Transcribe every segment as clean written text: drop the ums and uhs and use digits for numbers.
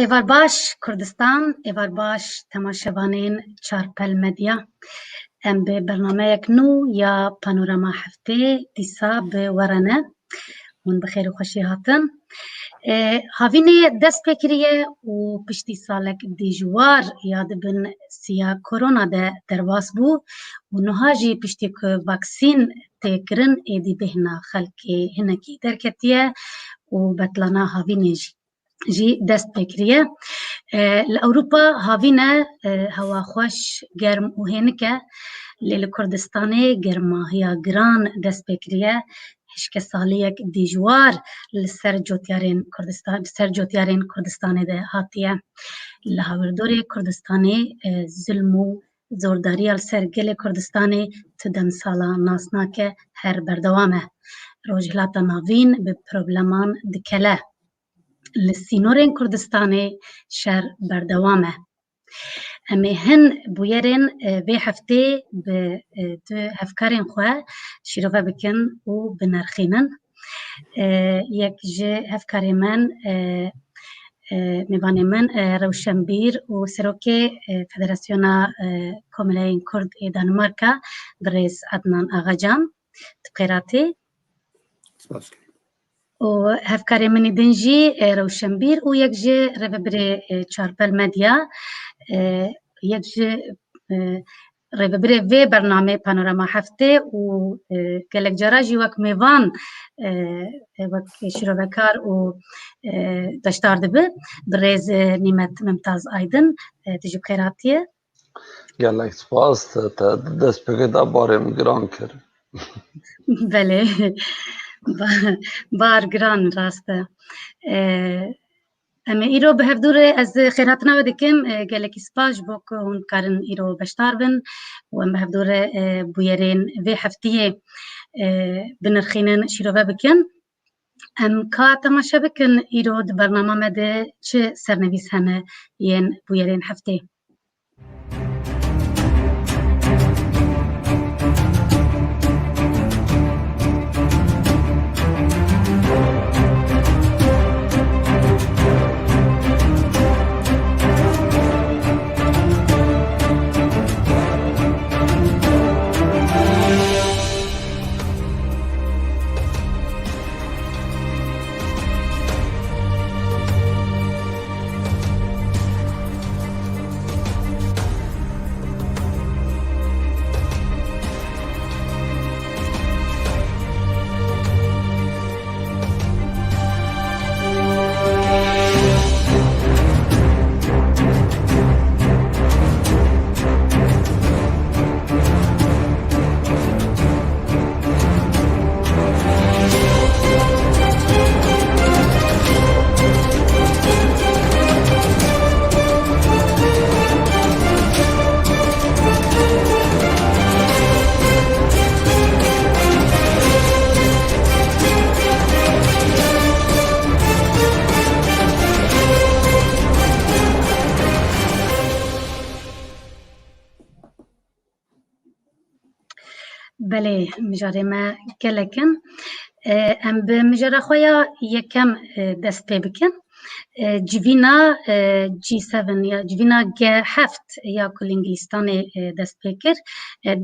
Evar baş Kurdistan, evar baş temaşevanên Çarpel Medya. Em bi bernameyek nû ya Panorama Heftê dîsa bi were ne. Hûn bi xêr û xweşî hatin. Havînê dest pê kiriye û piştî salek dijwar ya dibin siya korona de derbas bû û niha jî piştî ku vaksîn tê kirin êdî bêhna xelkê hinekî derketiye û betlana havînê jî dest pê kiriye. Li Ewropa havîne hewa xweş, germ û hênik e. Lê li Kurdistanê germahiya giran dest pê kiriye. Hişke saliyek dijwar li ser cotyarên Kurdistanê de hatiye. Li Hawirdorê Kurdistanê zulm û zordariya li ser gelê Kurdistanê ti demsala nas nake her berdewam e. Rojhilata navîn bi probleman dikele. Li sînorên Kurdistanê şer berdewam e. Em ê hin bûyerên vê heftê bi du hevkarên xwe şîrove bikin û binirxînin. Yek ji hevkarê min mêvanê min Rewşenbîr û Serokê Federasyona Komîleyên Kurd ê Danimarka Birêz Ednan Agacan. Ti bi xêr hatî? û hevkarê min ê din jî Rewşenbîr û yek ji rêvebirê Çarpel Medya, yek ji rêvebirê vê bernamê Panorama Heftê û gelek cara jî wek mêvan wek şîrovekar û beşdar dibe. Birêz Nîmet Mimtaz Aydin, tu jî bi xêr hatiye? Gelek spas, te destpêkê te barê min giran kir. Belê, bar giran rast e. Em ê îro bi hevdûrê ez xêrhatina we dikim gelekî spas ji bo ku hûn karin îro beşdar bin û em bi hevdûrê bûyerên vê heftiyê binirxînin şîrove bikin. Em ka temaşe bikin îro di bernama me de çi sernivîs hene yên bûyerên heftê. Belê, mijarê me gelek in. Em bi mijara xwe ya yekem dest pê bikin. Civîna G7 ya civîna G7 ya ku li Ingilistanê dest pê kir.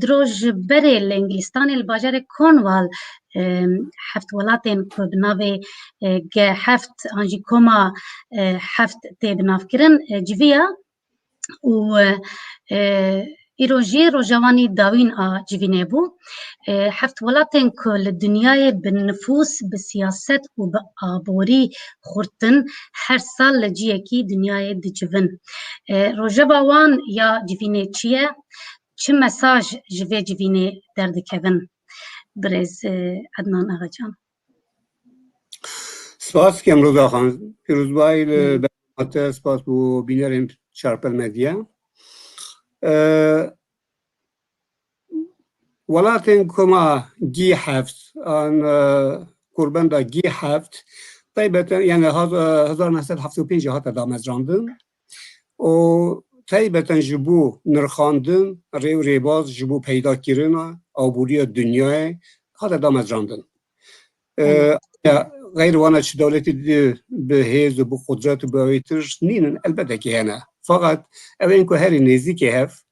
Diro ji berê li Ingilistanê li bajarê Cornwall heft welatên ku bi navê G7 an jî koma heft tê binavkirin civiya û îro jî rojavanî dawîn a civînê bû. Heft welatên ku li dunyayê bi nifûs, bi siyaset û bi aborî xurtin her sal li ciyekî dunyayê dicivin. Rojeva wan ya civînê çi ye? Çi mesaj ji vê civînê derdikevin? Birêz Ednan Agacan. Spas dikim Roza xan. Pîrozbahî li bernameya te spas bû bînerên Çarpel Medya. Welatên koma G7 an kurbenda G7 taybeten yani 1975 hata damezrandin û taybeten ji bo nirxandin rêw rêbaz ji bo peydakirina aboriya dunyayê hata damezrandin. غیر وانه چه دولتی به هیز و به قدرت و به اویتر نینن البته که هنه فقط اوین که هری نزدیکی هف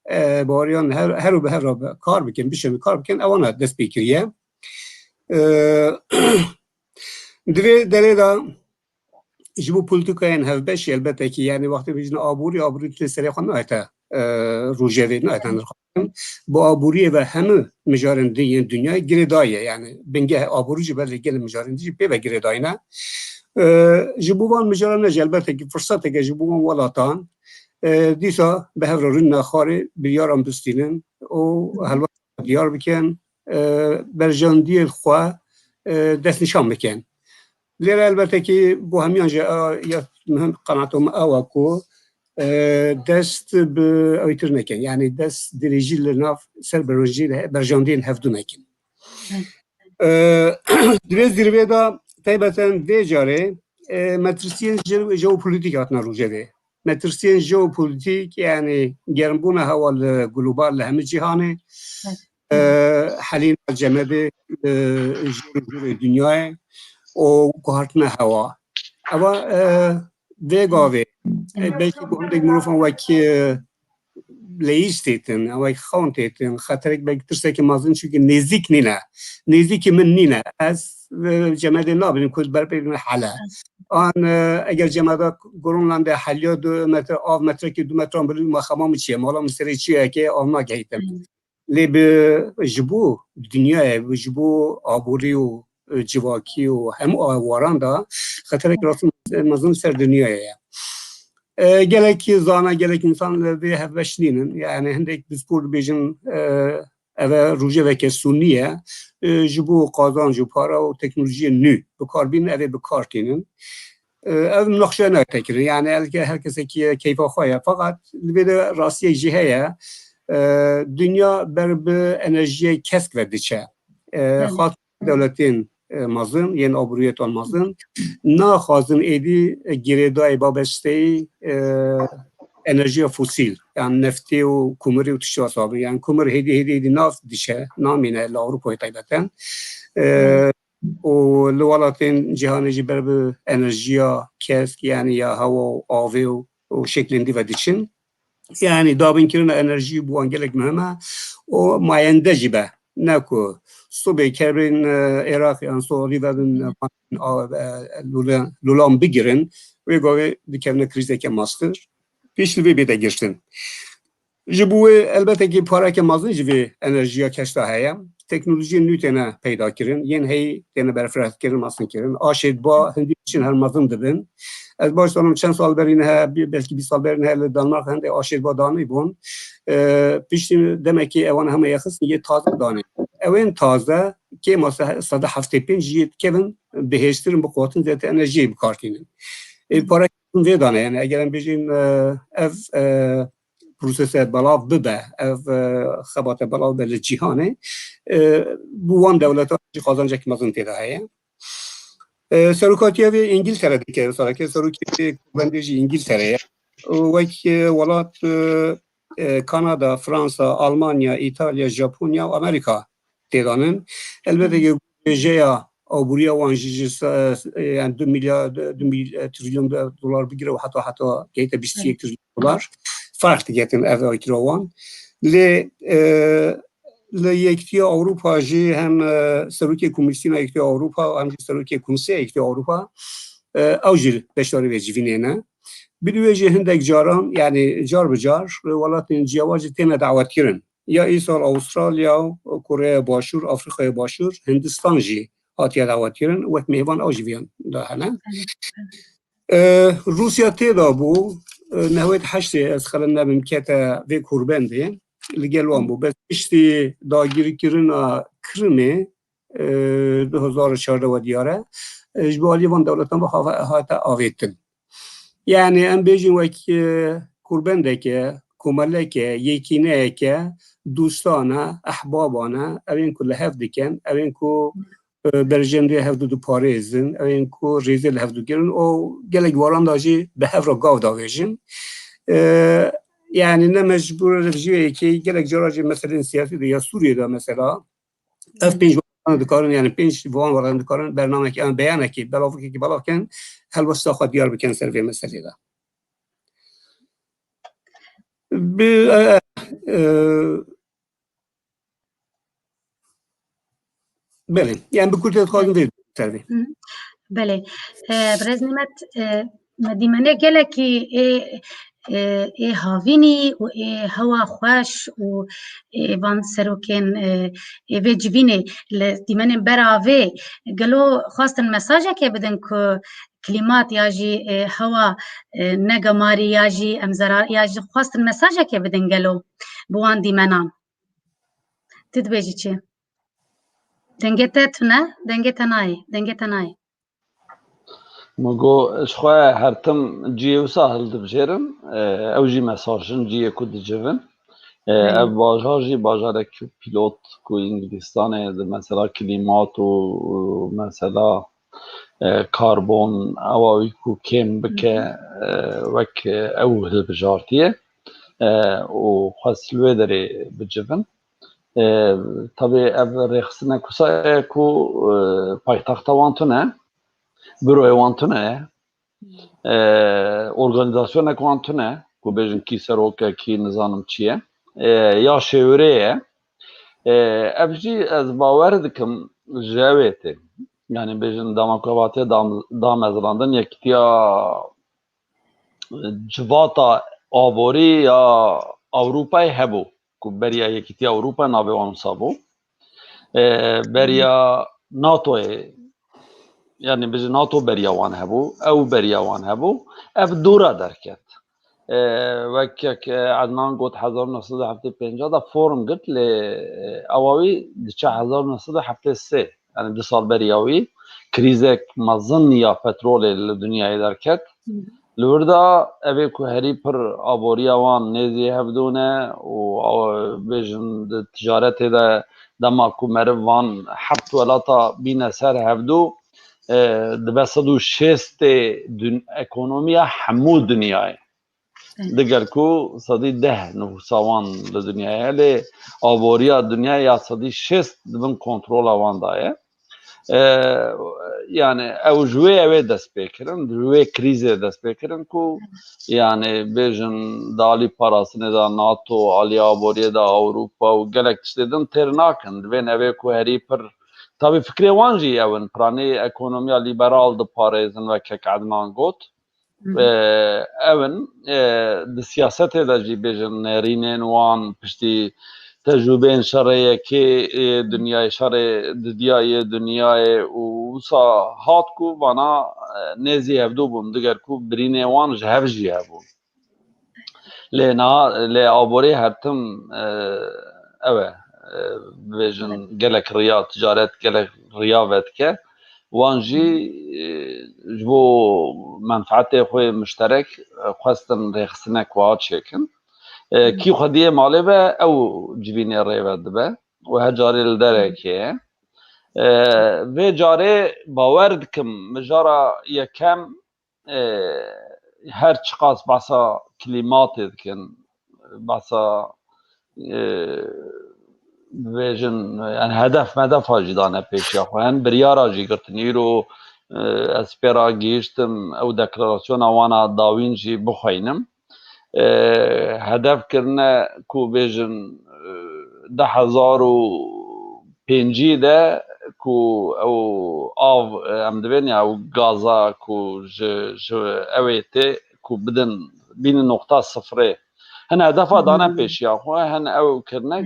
باریان هر و به هر را کار بکن بشه کار بکن اوانه دست بکریه دره دا جبو پولیتیکای هف بشه البته که یعنی وقتی بیشتر آبوری تو سری خود نهایته روجه نهایتن با آبوری و همه مجارنده دنیای گردایه یعنی بنگه آبوری جبل گل مجارنده جی به گردای نه جبوان مجارنده البته که فرصت که جبوان ولاتان دیسا به هر رون نخاره بیارم بستینن و حلوه دیار بکن برجاندی الخوا دست نشان بکن لیره البته که با همیان یا مهم قناعتم آوکو دست به اویتر نکن یعنی دست دریجی لناف سر برجاندین هفدو نکن دویز دیروی دا تایبتن دی جاره مترسین ژئوپلیتیک هاتنا روجه ده مترسین ژئوپلیتیک یعنی گرمبون هوا گلوبال همه جهانه حلین جمعه جور دنیای و کهارتنا هوا اما دیگاوی belki bu hundaki mikrofon vaki leyiş teytin, ama xaun teytin, xatarek belki tırsaki mazın çünkü nezik nina, nezik min nina, az cemade nabinin kuz berperin hala. An eğer cemada Grönland'da halya 2 metre, av metre ki 2 metre bölü makamam içiye, malam seri içiye ki alma geytem. Lebe jibu dünyaya, jibu aburi o civaki o hem avaran da xatarek rasın mazın ser dünyaya. Gerek zana gerek insanlar bir hevesliğinin yani hendek biz burada bizim eve ruja ve kesuniye jibu kazancı para o teknolojiye nü bu karbin eve bu kartinin ev nakşana tekrar yani herkese ki keyfe khoya fakat bir de rasiye ciheye dünya berbe enerjiye kesk verdiçe hat devletin mazın yeni aburiyet olmazın naxazın edi giredai babesteyi enerji fosil yani nefti o kumuri utuşu asabı yani kumur hedi naf dişe namine Avrupa'ya taybeten o luvalatın cihanıcı berbe enerjiya kesk yani ya hava avi o şeklinde ve için yani dabinkirin enerji bu angelek mühime o mayende cibe نکو صبح کردن عراق انصاری و لولام بگیرن و گاهی دیگه کریزه که ماستر پیش وی بیده گشتن. جبوه البته که پاره که مازن جوی انرژیا کشته هایم تکنولوژی نوتنه پیدا کردن ین هی تنه برفرات کردن ماسن کردن آشید با هندی چین هر مازن دبن. از باش سالم چند سال برین ها بلکه 20 سال برین ها دانمارک هنده آشید با دانی بون. پیشتی demek ki evan همه یخص یه تازه دانه. Evin taze ki mesela sada hafta pinci kevin behiştirin bu kuatın zete enerjiyi bu kartinin. Para ve dana yani eğer bizim ev prosese balav bibe ev xabata balav bel cihane bu van devlet kazanacak mazın tedahiye. Serukatiye ve İngiltere'deki sonra ki serukati bendeci İngiltere'ye ve ki valat Kanada, Fransa, Almanya, İtalya, Japonya, Amerika tedanın. Elbette ki jeya aburiya wanjiji yani 2 milyar 2 trilyon dolar bigire hatta gete 22 trilyon dolar farklı getin ev aytırawan le yektiya Avrupa ji hem Serukiye Komisyonu yektiya Avrupa hem Serukiye Komisyonu yektiya Avrupa avcil beşleri ve civinene bilüveci hindek caran yani car bicar velatin civacı tene davet kirin ya İsrail, Avustralya, Kore başur, Afrika başur, Hindistan ji hatiye davet kirin ve meyvan avciviyan da hane. Rusya teda bu nehvet haşte az xalan mümkete ve kurbendi ligelwan bu bes işte dagiri kirina Kırım'ı 2014 ve diyare ecbali van devletten bu hata avettin. Yani en bejin ve kurbendeki kumaleke yekineke dostana ahbabana evin ku lehev diken evin ku berjende hevdu parizin evin ku rezel hevdu girin o gelek varandacı behevra gav davejin yani ne mecbur rejiye ki gelek jaracı mesela siyasi de ya Suriye'de mesela F5 دکارن یعنی 5 وان ورن دکارن برنامه که بیانه که بلافکی که بلاکن هلوستا خود دیار بکن سر به مسئله ده بله یعنی بکوت خواهیم دید سر بله برز نمت مدیمنه گله که ای هاوینی و ای هوا خوش و وان سروکن ای جوینه دیمنه براوه گلو خواستن مساجه که بدن که کلمات یاجی هوا نگماری یاجی امزرار یاجی خواستن مساجه که بدن گلو بوان دیمنان تدبیجی چه؟ دنگتت نه؟ دنگت نای مگو اشخواه هرتم جیه و ساهل دبجیرن او جی مسارشن جیه کود جوین او باجار جی باجار که پیلوت که انگلیستانه مثلا کلیمات و مثلا کاربون اوی که کم بکه وک او هل بجارتیه و خواستلوه داره بجوین طبعا او رخصنه کسای که پایتخت وانتونه بروی وانتونه ارگانیزاسیون وانتونه که بیشتر کی سروکه کی نظام چیه یا شوریه ابجی از باور دکم جویته یعنی بیشتر دامکواتی دام ازلاندن یکتیا جواتا آبوری یا اروپای هبو که بریا یکتیا اروپا نابوان سابو بریا ناتوی یعنی بیش ناتو بریاوان هبو او بریاوان هبو اف دورا درکت وکی که عدنان گفت 1975 دا فورم گفت ل اواوی دچه 1973 یعنی 2 سال بریاوی کریزک مزن یا پترول دنیای درکت لوردا اوی که هری پر آبوریاوان نیزی هفدونه و بیشن تجارت دا دما که مروان حبت ولاتا بین سر هفدو دبه 160 اکونومیا همو دنیای دگر کو 110 نفوساوان لدنیای لی آبوریا دنیای یا 160 دبن کنترول آوان دایه یعنی او جوی اوی دست بکرن جوی کریز دست بکرن کو یعنی بیشن دالی پاراسنه دا ناتو آلی آبوری دا اروپا و گلک تشتیدن ترناکن دوین اوی کو هری پر tabii fikri wanji evin prani ekonomiya liberal de Parizin ve kek Adnan got evin de siyasete de jî bêjin nêrînên wan piştî tecrübeyên şerê ki dünyayê şerê didiyayê dünyayê û wisa hat ku vana nêzî hevdû bûn diger ku birînê wan ji hev jî hebûn lê aborê hertim ew e بيجن جلك رياض تجارت جلك رياضت كه وانجي جبو منفعته خوي مشترك خواستن رخصنك وعاد شكن كي خديه مالي به او جبيني ريبد به وهجاري الدركه و جاري باورد كم مجارا يكم هر چقاس باسا كلمات دكن باسا ویژن یعنی هدف جدانه پیشیا خوان بریارا جی گرتنی رو اسپرا گیشتم او دکلاراسیون وانا داوین جی بخوینم هدف کرنه کو ویژن 10,005 ده کو او آو امدوین یا او گازا کو اویته کو بدن بین نقطه صفره هن هدف دانا پیشیا خواه هن او کرنه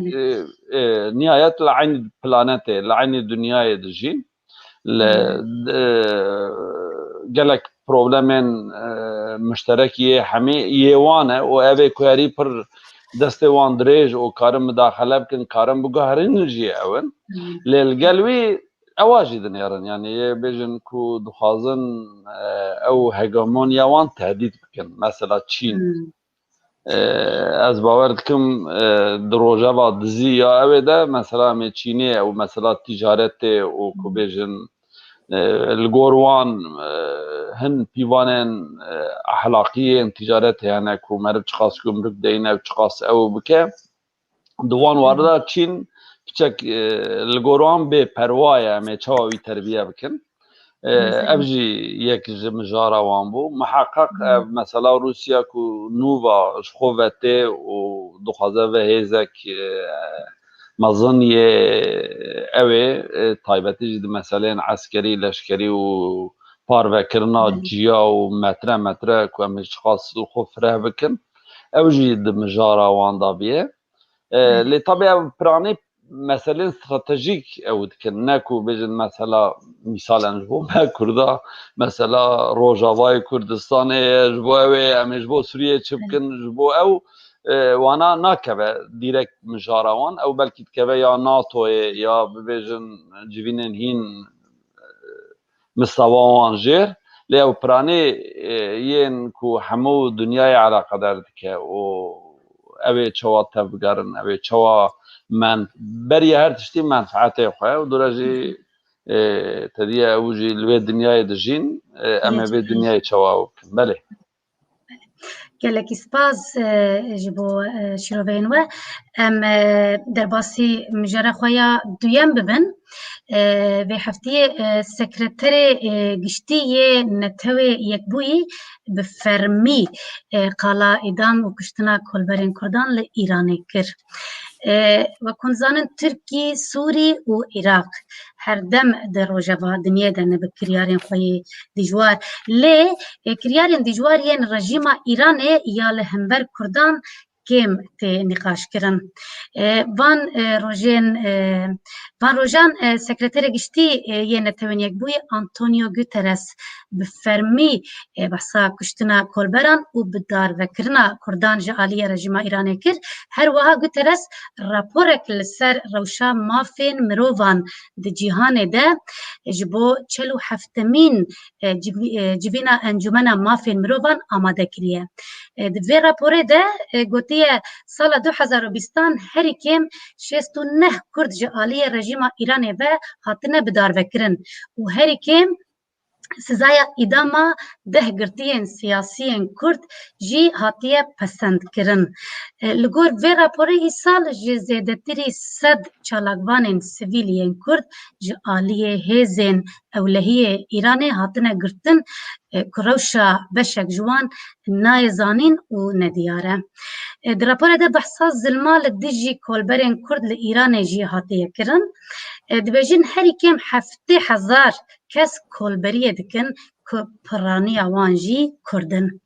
نهایت لعین پلانته لعین دنیای دجی گلک پروبلمن مشترکیه همه یوانه و اوه کوهری پر دست وان دریج و کارم مداخله بکن کارم بگهرین جی اون لیلگلوی اواجی دنیارن یعنی بیجن کو دخوازن او هگمونیا وان تهدید بکن مثلا چین از باور دکم دروژه با دزی یا اوه ده مثلا می چینی او مثلا تجارت او کو بیجن الگوروان هن پیوانن اخلاقی تجارت یعنی کو مرد چخاص گمرک دینه و چخاص او بکه دوان وارده چین piçek li goran bê perwaye em ê çawa wî terbiye bikin. Ev jî yek ji mijara wan bû. Miheqeq ev mesela Rusya ku nûva ji xwe vetê û dixwaze ve hêzek mezin yê ew ê taybetî jî di meseleyên eskerî, leşkerî û parvekirina ciya û metre metre ku em ê çiqas xwe fireh bikin. Ew jî di mijara wan de bîye. Lê tabii ev piranî meselên stratejîk ew dikin. Ne ku bêjin mesela misalan ji bo me Kurda mesela Rojavayê Kurdistanê ji bo ew ê em ê ji bo Sûriyê çi bikin ji bo ew wana nakeve dîrekt mijara wan. Ew belkî dikeve ya NATOyê ya bibêjin civînên hîn mistewa wan jêr. Lê ew piranî yên ku hemû dunyayê eleqedar dike û ew ê çawa tev bigerin, ew ê çawa beriya her tiştî menfaetê xwe û dûre jî tediye ew jî li vê dunyayê dijîn em ê vê dunyayê çawa ew bikin. Belê. Gelekî spas ji bo şîroveyên we. Em derbasî mijara xwe ya duyem bibin. Vê hefteyê sekreterê giştî yê Netewê Yekbûyî bi fermî qala îdam û kuştina kolberên Kurdan li Îranê kir. Weku zanin Tirkî, Sûrî û Iraq her dem di rojeva dinyê de ne bi kiryarên xwe yê dijwar. Lê kiryarên dijwar yên rejîma Îranê ya li hember Kurdan kêm tê nîqaşkirin. Van rojan sekreterê giştî yê Netewên Yekbûyî Antonio Guterres bi fermî behsa kuştina kolberan û bi darvekirina Kurdan ji aliyê rejîma Îranê kir. Her wiha Guterres raporek li ser rewşa mafên mirovan di cîhanê de ji bo 47mîn civîna encûmena mafên mirovan amade kiriye. Di vê raporê de gotiye sala 2020 herî kêm 69 Kurd ji aliyê rejîma Îranê ve hatine bidarvekirin û herî kêm sizaya îdama 10 girtiyên siyasiyên Kurd jî hatiye pesendkirin. Li gor vê raporê îsal ji zêdetirî 100 çalakvanên sivîliyên Kurd ji aliyê hêzên ewlehiyê Îranê hatine girtin ku rewşa beşek ji wan nayê zanîn û nediyar e. Di raporê de behsa zilma li dijî kolberên Kurd li Îranê jî hatiye kirin. Dibêjin herî kêm 70,000 kes kolberiyê dikin ku piraniya wan jî Kurdin.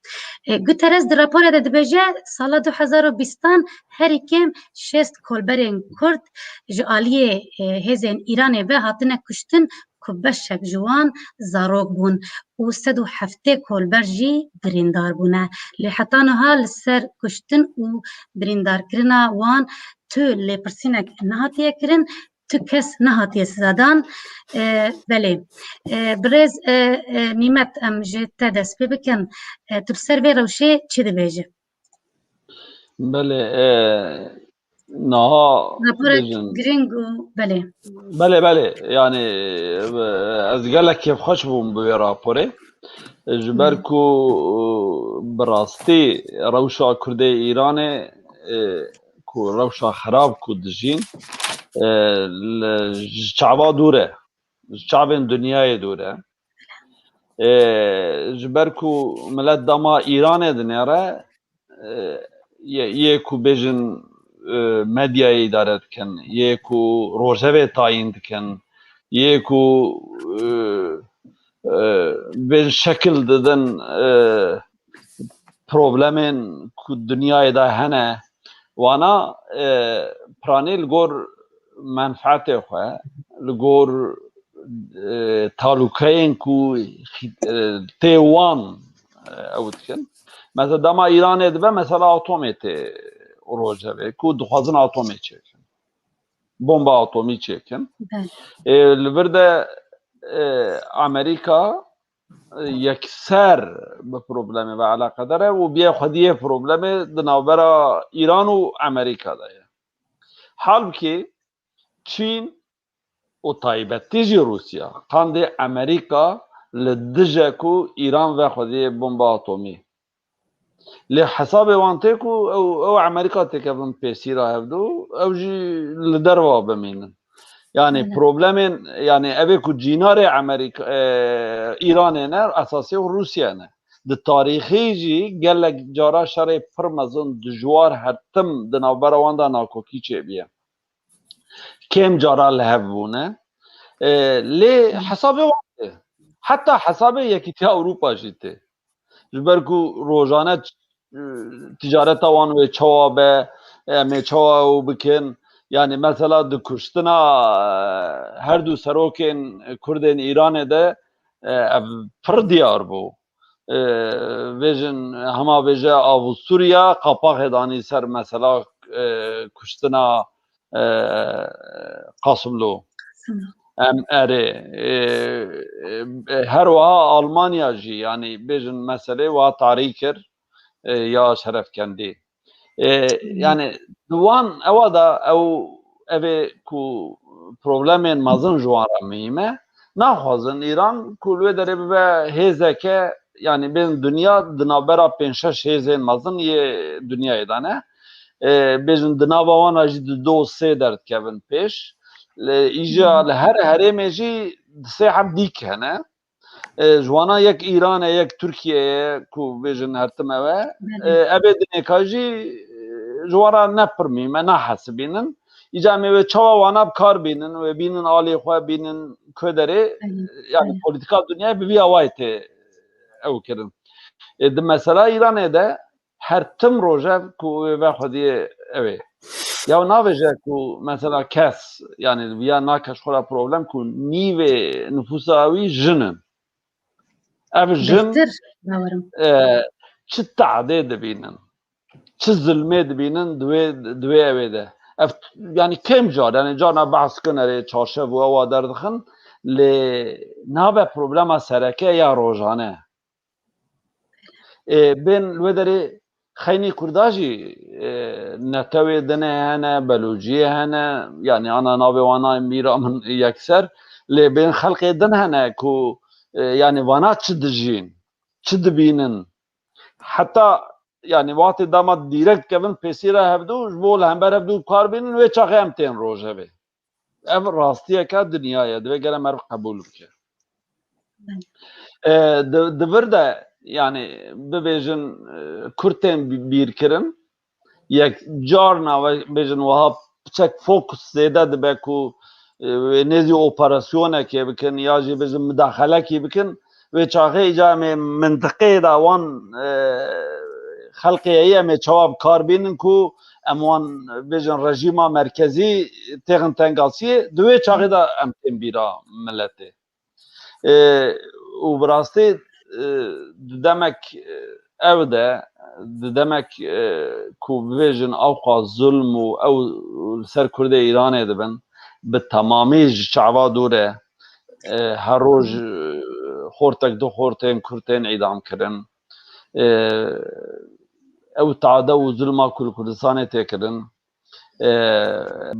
Guterres di raporê de dibêje sala 2020 herî kêm 6 kolberên Kurd ji aliyê hêzên Îranê ve hatine kuştin ku beşek ji wan zarok bûn û 170 kolber jî birîndar bûne. Lê heta niha li ser kuştin û birîndarkirina wan tu lêpirsînek nehatiye kirin, tu kes nehatiye sizadan. Belê. Birêz Nîmet em ji te dest pê bikin. Tu li ser vê rewşê çi dibêjî? Belê naha Raporek giring û belê. Belê yani ez gelek kêfxweş bûm bi vê raporê ji ber ku bi rastî rewşa Kurdê Îranê ku rewşa xerab ku dijîn ji çava dûr e, ji çavên dunyayê dûr e. Ji ber ku millet dema Îranê dinêre yê ku bêjin medyayê îdare dikin, yê ku rojevê tayîn dikin, yê ku bêjin şekil didin problemên ku dunyayê de hene wana piranî li gor menfaetê xwe, li gor talûkeyên ku tê wan ew dikin. Mesela dema Îranê dibe mesela atomê tê rojevê ku dixwazin atomê çêkin. Bomba atomî çêkin. Li vir de Amerîka yekser bi problemê ve eleqedar e û bîyê xwediyê problemê di navbera Îran û Amerîka de ye. Halbuki Çîn û taybetî jî Rusya qandê Amerîka li dije ku Îran ve xwediyê bomba atomî. لی حساب وانته کو او امریکا تکبن پیسی را هفدو او جی لدر وا بمینن yani problemin yani ev ku cinar Amerika İran'e ne esası Rusya ne de tarihi ji gelek cara şerê pir mezin dijwar hertim di navbera wan da nakokî çêbiye kêm cara li hev bûne lê hesabê wan tê heta hesabê Yekîtiya Ewropa jî tê ji ber ku rojane ticareta wan wê çawa be em ê çawa ew bikin yani mesela di kuştina her du serokên Kurdên İranê de ev pir diyar bû vêjin hema vêje Avusturya qapaqê danî ser mesela kuştina Qasımlo em erê her wiha Almanya jî yani bêjin meselê wiha tarî kir ya şerefkendî yani duwan ewa da evê ku problemên mezin ji wan re mîme naxwazin İran ku wê derê bibe hêzeke yani bên dünya di navbera pênc şeş hêzên mezin yê dünyayê de ne bêjin di nava wan re jî di do sê derdikevin pêş îja li her herêmê jî di sê hem dîk hene ji wana yek İranê yek Tirkiyeyê ku bêjin hertim ew e evê dinêka jî ji wan re nepir mîme nehesibînin îca em ê wê çawa wana kar bînin wê bînin alê xwe bînin ku derê yani polîtika dünyayê bi vî awayê tê ew kirin di mesela İranê de her tim rojev ku wê vexwediyê ew ê ya navêje ku mesela kes yani ya nakeş xwe problem ku nîvê nüfusa wî jin in ev jin çi tehdê dibînin çi zilmê dibînin di wê evê de ev yani kêm car yani carna behs kin erê çarşev û ewa derdixin lê nabe problema sereke ya rojane bên wê derê xeynî Kurda jî netewê dinê hene Belûciyê hene yani ana navê wana mîra min yekser lê bên xelkê din hene ku yani wana çi dijîn çi dibînin heta yani watê dema dîrekt kevin pêsî re hevdû ji bo li hember hevdû kar bînin wê çaxê em tên rojevê ev rastiyeka dinyayê divê gelem mer qebûl bike di vir de yani bibêjin Kurtên bîrkirin yek carna bêjin wiha piçek fokus zêde dibe ku wê nêzî operasyonekê bikin ya jî bêjin midaxelekî bikin wê çaxê îca em ê mintiqeyê de wan xelkê em ê çawa bi kar bînin ku em wan bêjin rejîma merkezî têxin tengasiyê di wê çaxê de em tên bîra milletê û bi rastî di demek ew de di demek ku bibêjin awqa zulm û ew ser Kurdê İranê dibin bi temamî ji çava dûr e her roj xortek du xortên Kurtên îdam kirin ew teade û zulma ku li Kurdistanê tê kirin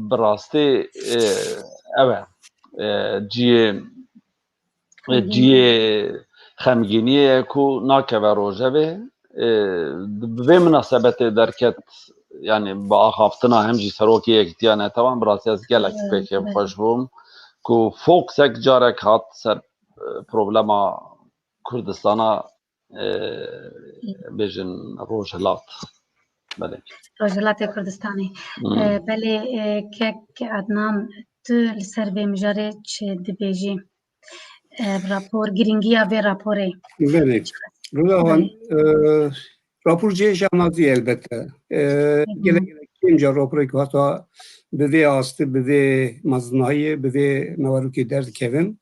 bi rastî ew e ciyê xemgîniyê ye ku nakeve rojevê bi vê münasebetê derket yani bi axaftina hem jî serokê Yekîtiya Netewên bi rastî ez gelek pêkê xweş bûm ku fokusek carek hat ser problema Kurdistana bêjin Rojhilat belê Rojhilatê Kurdistanê belê kek Ednan tu li ser vê mijarê çi dibêjî rapor giringiya vê raporê Belê Rûdawan raporciyê şahmazî elbette gelek kêm car raporek hata bi vê astî bi vê mezinayê bi vê newarokê derdikevin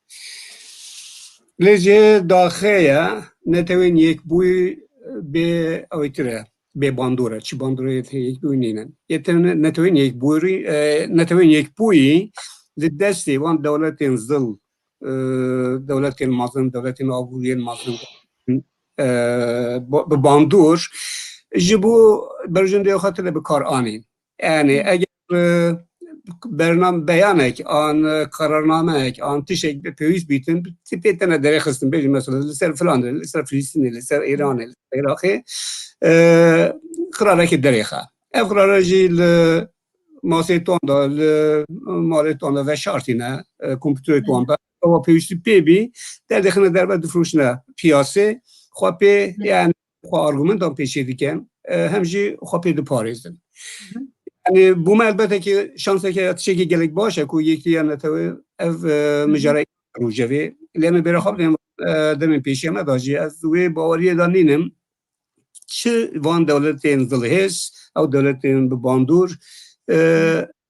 lê jê daxeya netewên yekbûyî bê ew tire bê bandora çi bandorê tê yekbûyî nînin netewên yekbûyî li destê wan dewletên zil dewletên mezin dewletên avûyên mezin bi bandor ji bo berjindê xwe tune bi kar anîn yani eger برنامه بیانک آن قرارنامه آن تشک به پیوست بیتن تپیتن دری خستن بیش مثلا لسر فلان لسر فلسطین لسر ایران لسر عراق قراره که دری خا قراره جیل ماسه تون دا مال تون دا و شرطی نه کامپیوتر تون دا و پیوستی پی بی در داخل در بعد فروش نه پیاسه خواب یعنی خواه آرگومنت هم پیشی دیکن همچی خواه پی دو پاریزن یعنی بوم البته که شانسه که تشکی گلک باشه که یکی یا نتوه مجرای روجوی لیمه برای خواب دمین پیشی همه داجی از دوی باوری دانینم چه وان دولت ظلهش او دولت باندور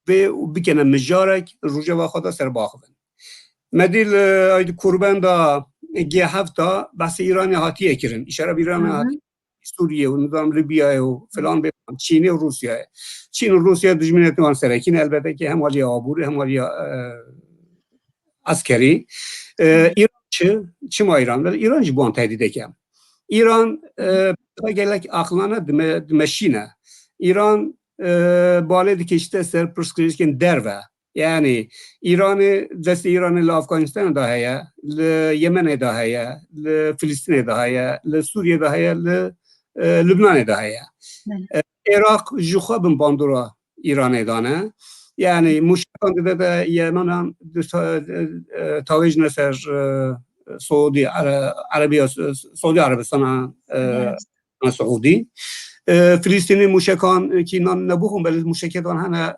به بکنه مجارک روجوی خدا سر باخبن مدیل اید کربن دا گه هفته بس ایرانی هاتیه کرن اشاره بیرانی هاتیه سوریه و نظام لیبیای و فلان بفهم چینی و روسیه چین و روسیه دشمنیت وان سرکین البته که همالی آبوری همالی عسکری ایران چه ما ایران ولی ایران جبان تهدیده کم ایران گلک اخلانه دمشینه ایران باله کشته سر پرسکریشکن دروه یعنی ایران دست ایران لافغانستان ده هیا لیمن ده هیا لفلسطین ده هیا لسوریه ده هیا لبنان ده هیا عراق جوخابن باندورا ایران دانه یعنی مشکلان ده یمن هم تاویج نسر سعودی عربستان سعودی فلسطینی موشکان که نام نبوهم ولی موشکان هنه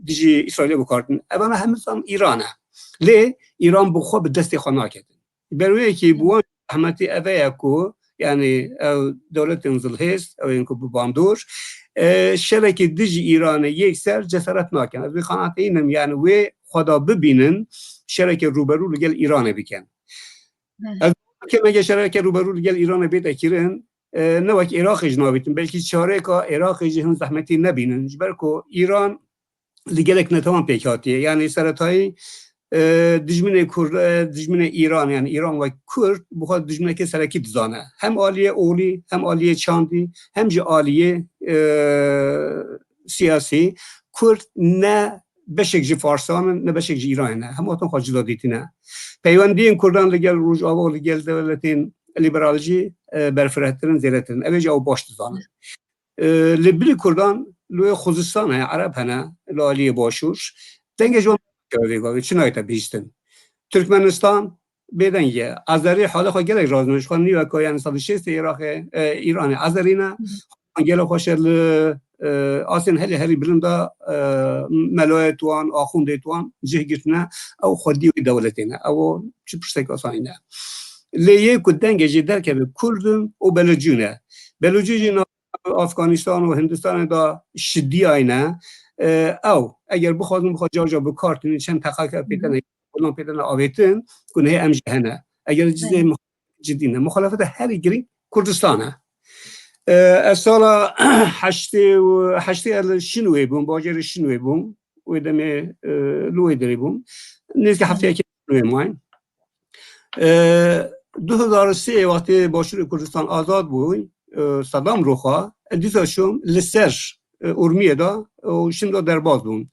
دیجی اسرائیل بکردن اونا همه ایرانه لی ایران بخوا به دست خانه کردن بروی که بوان احمدی اوه اکو یعنی دولت انزل هست او اینکو باندور شبکه دیجی ایران یک سر جسارت ناکن از خانات اینم یعنی وی خدا ببینن شبکه روبرو لگل ایران بکن از که مگه شبکه روبرو لگل ایران بیت اکیرن نه وقت عراق جنابیتن بلکه چاره که عراق جهان زحمتی نبینن برکو ایران لگلک نتوان پیکاتیه یعنی سرطای دجمن ایران یعنی ایران و کرد بخواد دجمنه که سرکی بزانه هم آلیه اولی هم آلیه چاندی هم جه آلیه سیاسی کرد نه بشک جه فارسان نه بشک جه ایران نه هم آتون خواهد جدا دیتی نه پیوندی این کردان لگل روش آبا و لگل دولتین لیبرالیجی برفرهترین زیرترین اوه جاو باش دزانه لبلی کردان لوی خوزستان عرب هنه لالی باشوش دنگه جوان کرده چنایتا بیستن ترکمنستان بدنگه ازری حالا خواه گلک رازنش خواه نیوه که یعنی 106 ایران ازری نه گلک خواه آسین هلی بلنده ملوه توان آخونده توان جه گرتنه او خودی دولتی نه او چه پرسک آسانی نه لیه که دنگه جدر که به کردن و بلوجونه بلوجی افغانستان و هندوستان دا شدی آینه او اگر بخواد جا بکارتین چند تقاقه پیدن کلان پیدن آویتن کنه امجه هنه اگر جدی نه مخالفت هری گری کردستانه از سال هشتی شنوی بوم باجر شنوی بوم و دمه لوی دری بوم نیست که هفته که شنوی ماین 2003 وقتی باشور کردستان آزاد بود صدام رو خواه دیتا شم لسر ارمیه دا و شنده در باز بون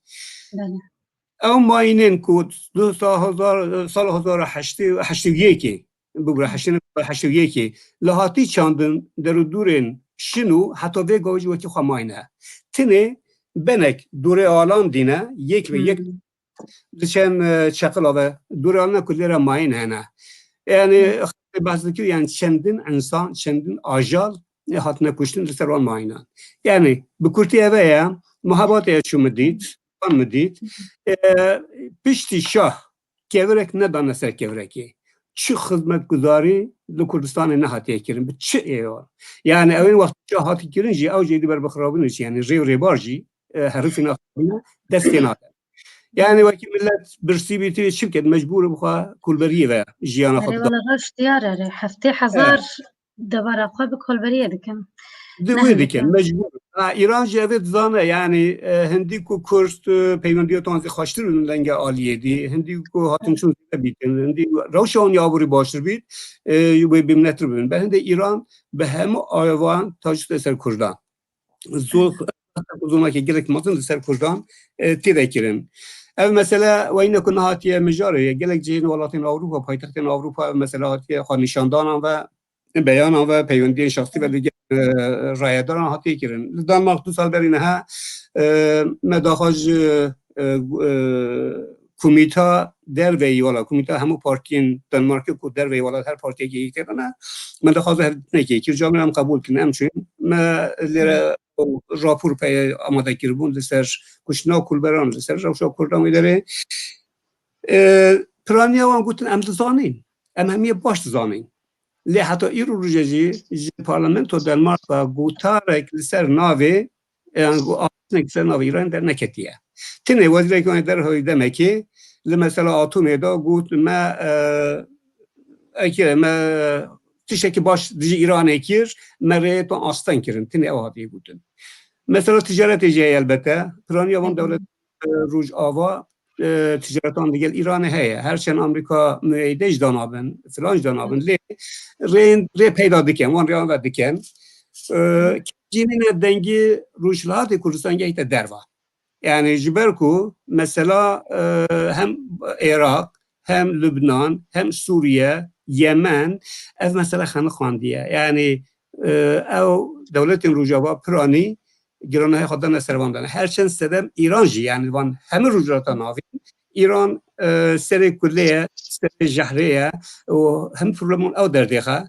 او ماینین کود سال 1081 بگره 81 لحاتی چاندن در دورین شنو حتی وی گوجی وکی خواه ماینه تینه بنک دوره آلان دینه یک و یک چند چقل آوه دوره آلان کلیر ماین هنه یعنی بحث که یعنی چندین انسان چندین آجال هات نکشتن در سروان ماینان یعنی بکرتی اوه محبات شما دید آن مدید پشتی شاه کورک ندانه سر کورکی چه خدمت گذاری در کردستان نهاتی کرن به چه ایوان یعنی اول وقت شاه هاتی کرن جی او جیدی بر بخرابینش یعنی ریو ریبار جی حرفی نخوابینه دستی ناده یعنی وقتی ملت برسی بیتی چی بکد مجبور بخواه کلبریه و جیانا خود ولی راش دیاره هفته هزار دوباره خواه به کلبریه دکم دوی دیکن مجبور ایران جوید زانه یعنی هندی کو کرد پیوندی تانزی خواشتر لنگ عالیه دی هندی کو هاتون چون بیتن هندی روشان یابوری باشتر بید یوی بیمنتر ببین به هند ایران به همه آیوان تاجت اثر کردان زول uzunma ki gerek mazın ser Kurdan tire kirin. Ev mesela ve yine kuna hatiye mecari gerek cihin Welatin Avrupa paytaxtên Avrupa mesela hatiye xanişandanan ve beyanan ve peyvendiyen şahsi ve lige rayedaran hatiye kirin. Danmark 2 sal berine ha medaxaj کومیتا در ویوالا کومیتا همو پارتین دانمارک کو در ویوالا هر پارتی که یک ترنا من دخواه نکی که جامعه هم قبول کنم چون ما لر راپور پی آماده کربون لسر کشنا کلبران لسر روشا کردان میداره پرانیا وان گوتن ام زانین ام همیه باش زانین لی حتی ایرو روژه پارلمنتو دانمارک گوتارک لسر ناوی لسر ناوی ایران در نکتیه تنه وزیر که در های دمکی مثلا آتومی دا گوت ما تشکی باش دیجی ایران اکیر مره تو آستان کرن تنه اوهادی گوتن مثلا تجارت جای البته پرانیا وان دولت روج آوا تجارتان دیگه ایران هیه هرچند آمریکا معیدهش دانابن فلانش دانابن ری پیدا دکن وان ریان و دکن جینین دنگی روشلات کردستان گهیت دروا yani jiberku mesela hem Irak hem Lübnan hem Suriye Yemen ev mesela xanı xandiye yani ev devletin rujava prani giranay xadan servandan herçen sedem İranji yani van hem rujata navi İran seri kulliye seri jahriye o hem problemon ev derdiha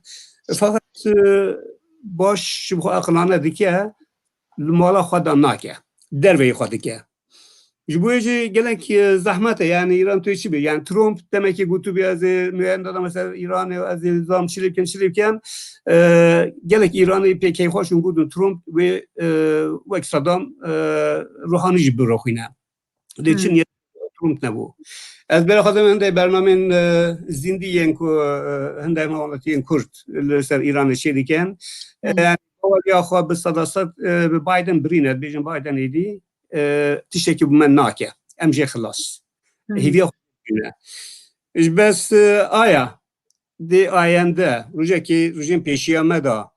fakat baş bu aqlana dike mala xadan nake derveyi xadike جبویجی گلک زحمته یعنی ایران توی چی بی یعنی ترامپ demek ki گوتو بی از mühendada mesela İran az nizam şirken gelek İran'ı pek hoşun gudun Trump ve Saddam ruhani gibi rohine. Leçin Trump ne bu? Az beri kadar önde bernamen zindiyen ku hende mağlatiyen Kürt ser İran'ı şirken yani ya xo به صداقت Biden برینه بیشتر Biden ایدی تشتكي بمن ناكه امجي خلاص هي ايش بس آیا دي آینده روجين پیشیا مدا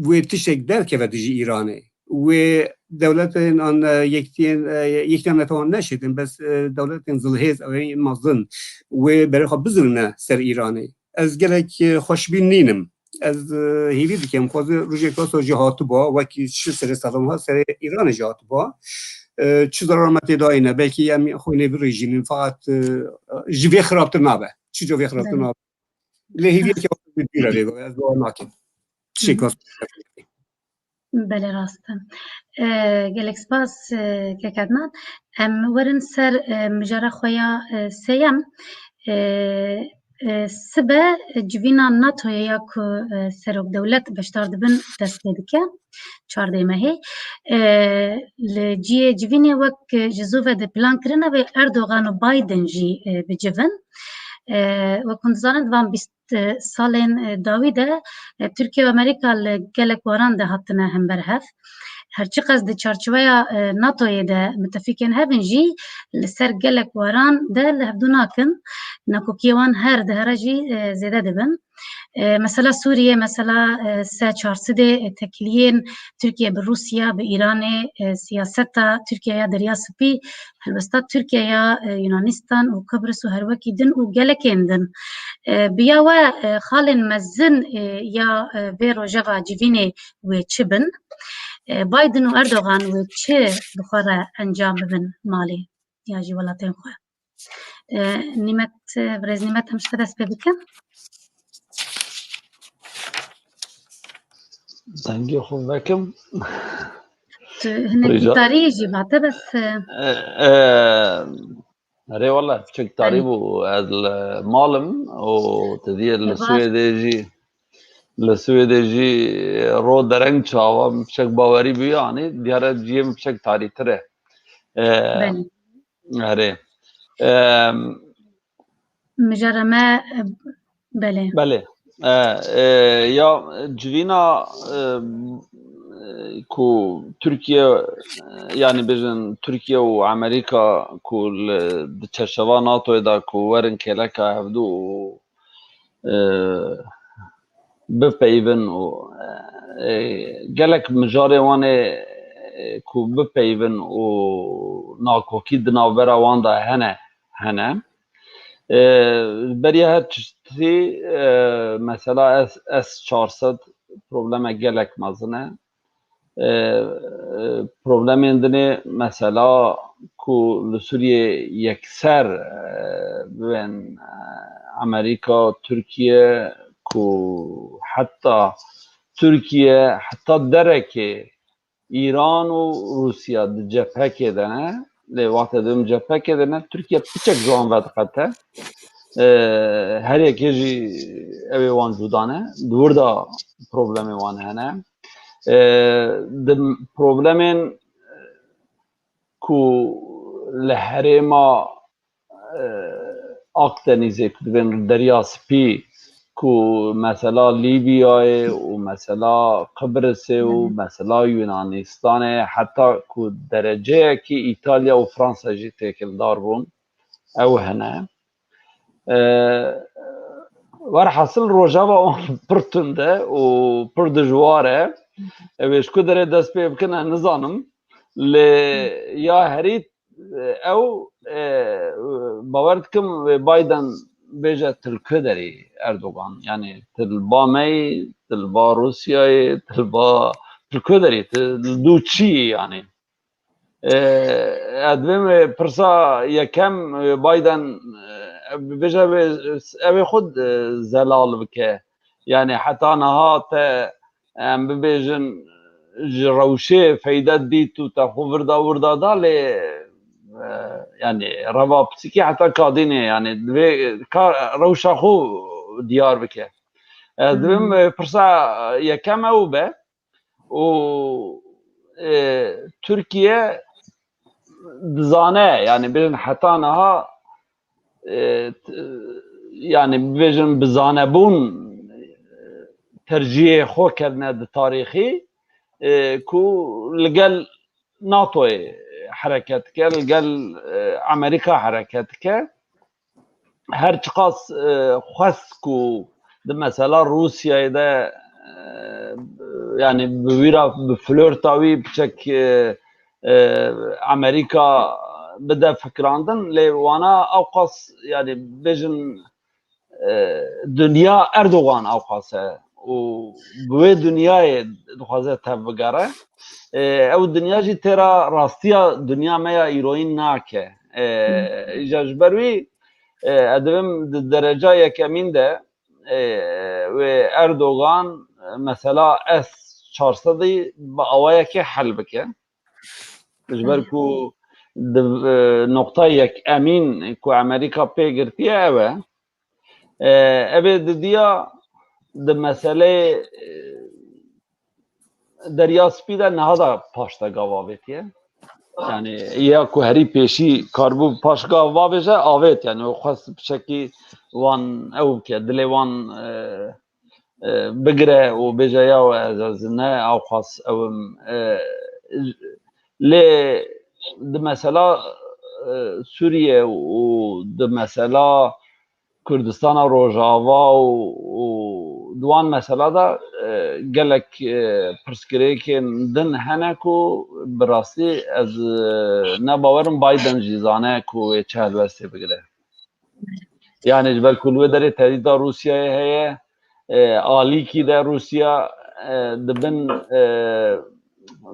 و تشتك دركه ودجي ایرانه و دولتين ان يكتين نتوان نشدن بس دولتين زلهيز او مازن و برخ بزرنا سر ایرانه از گلك خوشبين نينم از هیوی دیگه مخواهد روژه کاسو جهات با وکی چه سر سلام ها سر ایران جهات با چه ضرورت داینه بلکه یمی خوینه بی رژیم فقط جوی خرابتر نابه چه جوی خرابتر نابه لی هیوی که بیره دیگه از دو ناکن چه کاس بله راستن گلک سپاس که کدنان ورن سر مجاره خویا سیم سبه جوینا ناتو یا که سروک دولت بشتار دبن دست دکه چارده مهی لجیه جوینه وک جزوه ده پلان کرنه و اردوغان و بایدن جی بجوون و کنزانند وان 20 سالین داویده ترکیه و امریکا لگلک واران ده هاتنه هم برهف هرچی قصد چارچوه ناتوی ده متفقین هفن جی لسر گلک واران ده لهبدو ناکن ناکوکیوان هر ده هرجی زیده دبن مثلا سوریه مثلا سه چارسده تکلیین ترکیه به روسیا به ایران سیاستا ترکیه یا دریا سپی هلوستا ترکیه یا یونانستان و کبرس و هر وکی دن و گلکین دن بیا و خالن مزن یا به روژوا جوینه و چبن بايدن و اردوغان و چه بخوره انجام ببن مالی یا جی ولاتین خواه نیمت برز نیمت همشته دست ببکن دنگی خوب بکم هنه تاری جی باته بس اره والله بشك تاريبو المالم و تدير السويدجي رو درنگ چاوا بشك باوري بي يعني ديارة جيم بشك تاري تره اره مجرد ما بله یا جوینا کو ترکیه yani بجن ترکیه و امریکا کو چشوا ناتو دا کو ورن کلکا هفدو بپیون و گلک مجاره وانه کو بپیون و ناکوکی دناوبر وان دا هنه برای هر چیزی مثلا S400 پروبلم گلک مزنه پروبلم اندنه مثلا کو لسوریه یکسر بین امریکا ترکیه کو حتی ترکیه حتی درکه ایران و روسیه جبهه کدنه لوقت دوم جبهه کدنه ترکیه پیچک جوان ودقته هر یکی جی اوی وان جودانه دور دا پروبلمی وان هنه د پروبلمین کو لحرما اکدنیزه کدوین دریا سپی کو مثلا لیبیای و مثلا قبرس و مثلا یونانستان حتی کو درجه که ایتالیا و فرانسا جی تکل دار بون او هنه ور حاصل روجاوا پرتنده و پر دجواره اوش کو داره دست پی بکنه نزانم لی یا هرید او باورد کم بایدن بیجه تلکه داری اردوغان یعنی تلبا می تلبا روسیای تلبا تلکه داری دو چی یعنی ادویم پرسا یکم بایدن بیجه اوی خود زلال بکه یعنی حتی نها تا ام ببیجن روشه فایده دیت و تا خو وردا داله يعني ربا بسيكي حتى كاديني يعني روشا خو ديار بك دوم برسا يكم او به و تركيا بزانه يعني بين حتى انها يعني بيجن بزانه بون ترجيح خو كرنا تاريخي كو لقال ناتو حركتك لقال امريكا حركتك هر چقاس خسكو مثلا روسيا ده يعني بويرا بفلورتاوي بشك امريكا بدا فكراندن لي وانا اوقاس يعني بيجن دنيا اردوغان اوقاسه و بوي دنيا دخوازه تبگره او دنیا جی تیرا راستیا دنیا میا ایروین ناکه جاجبروی ادویم درجه یکمین ده و اردوغان مثلا S400 با اوایه که حل بکه جبر کو نقطه یک امین کو امریکا پیگرتیه اوه دیا ده مسئله دریا سپیده نهادا پاشتا گاوابتیه یعنی یا کو هری پیشی کاربو پاش گاوابجه آویت یعنی خواست بشکی وان او که دلی وان بگره و بجه یا و ازازنه او خواست او لی ده مثلا سوریه و ده مثلا کردستان روجاوا و دوان مثلا دا گلک پرسکری که دن هنه کو براستی از نباورم بایدن جیزانه کو چه هلوسته بگره یعنی جبر کلوه داره تهدید روسیه هیه آلی کی در روسیه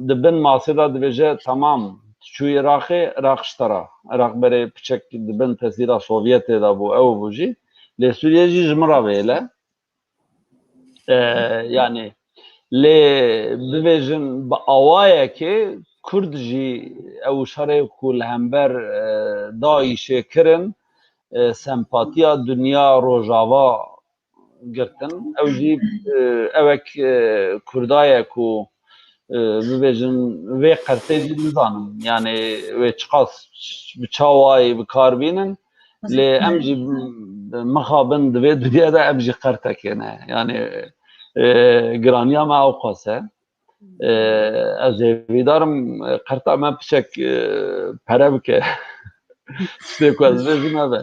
دبن ماسدا دبیجه تمام شوی عراق شترا عراق بره پچک دبن تزیرا سوویت دا بو او بوجی لی سوریه جی جمرا بیله yani le bivejin ba awaya ki Kurd jî ew şerê ku li hember Daişê kirin sempatiya dunya rojava girtin ew jî evek Kurdaye ku bivejin vê qertê jî nizanim yani wê çiqas bi çawayê bikarbînin lê em jî mixabin divê dunyada em jî qertekêne yani گرانیا ما اوقاسه از ویدارم قرطا ما پشک پره بکه شتی کو از ویزی ما به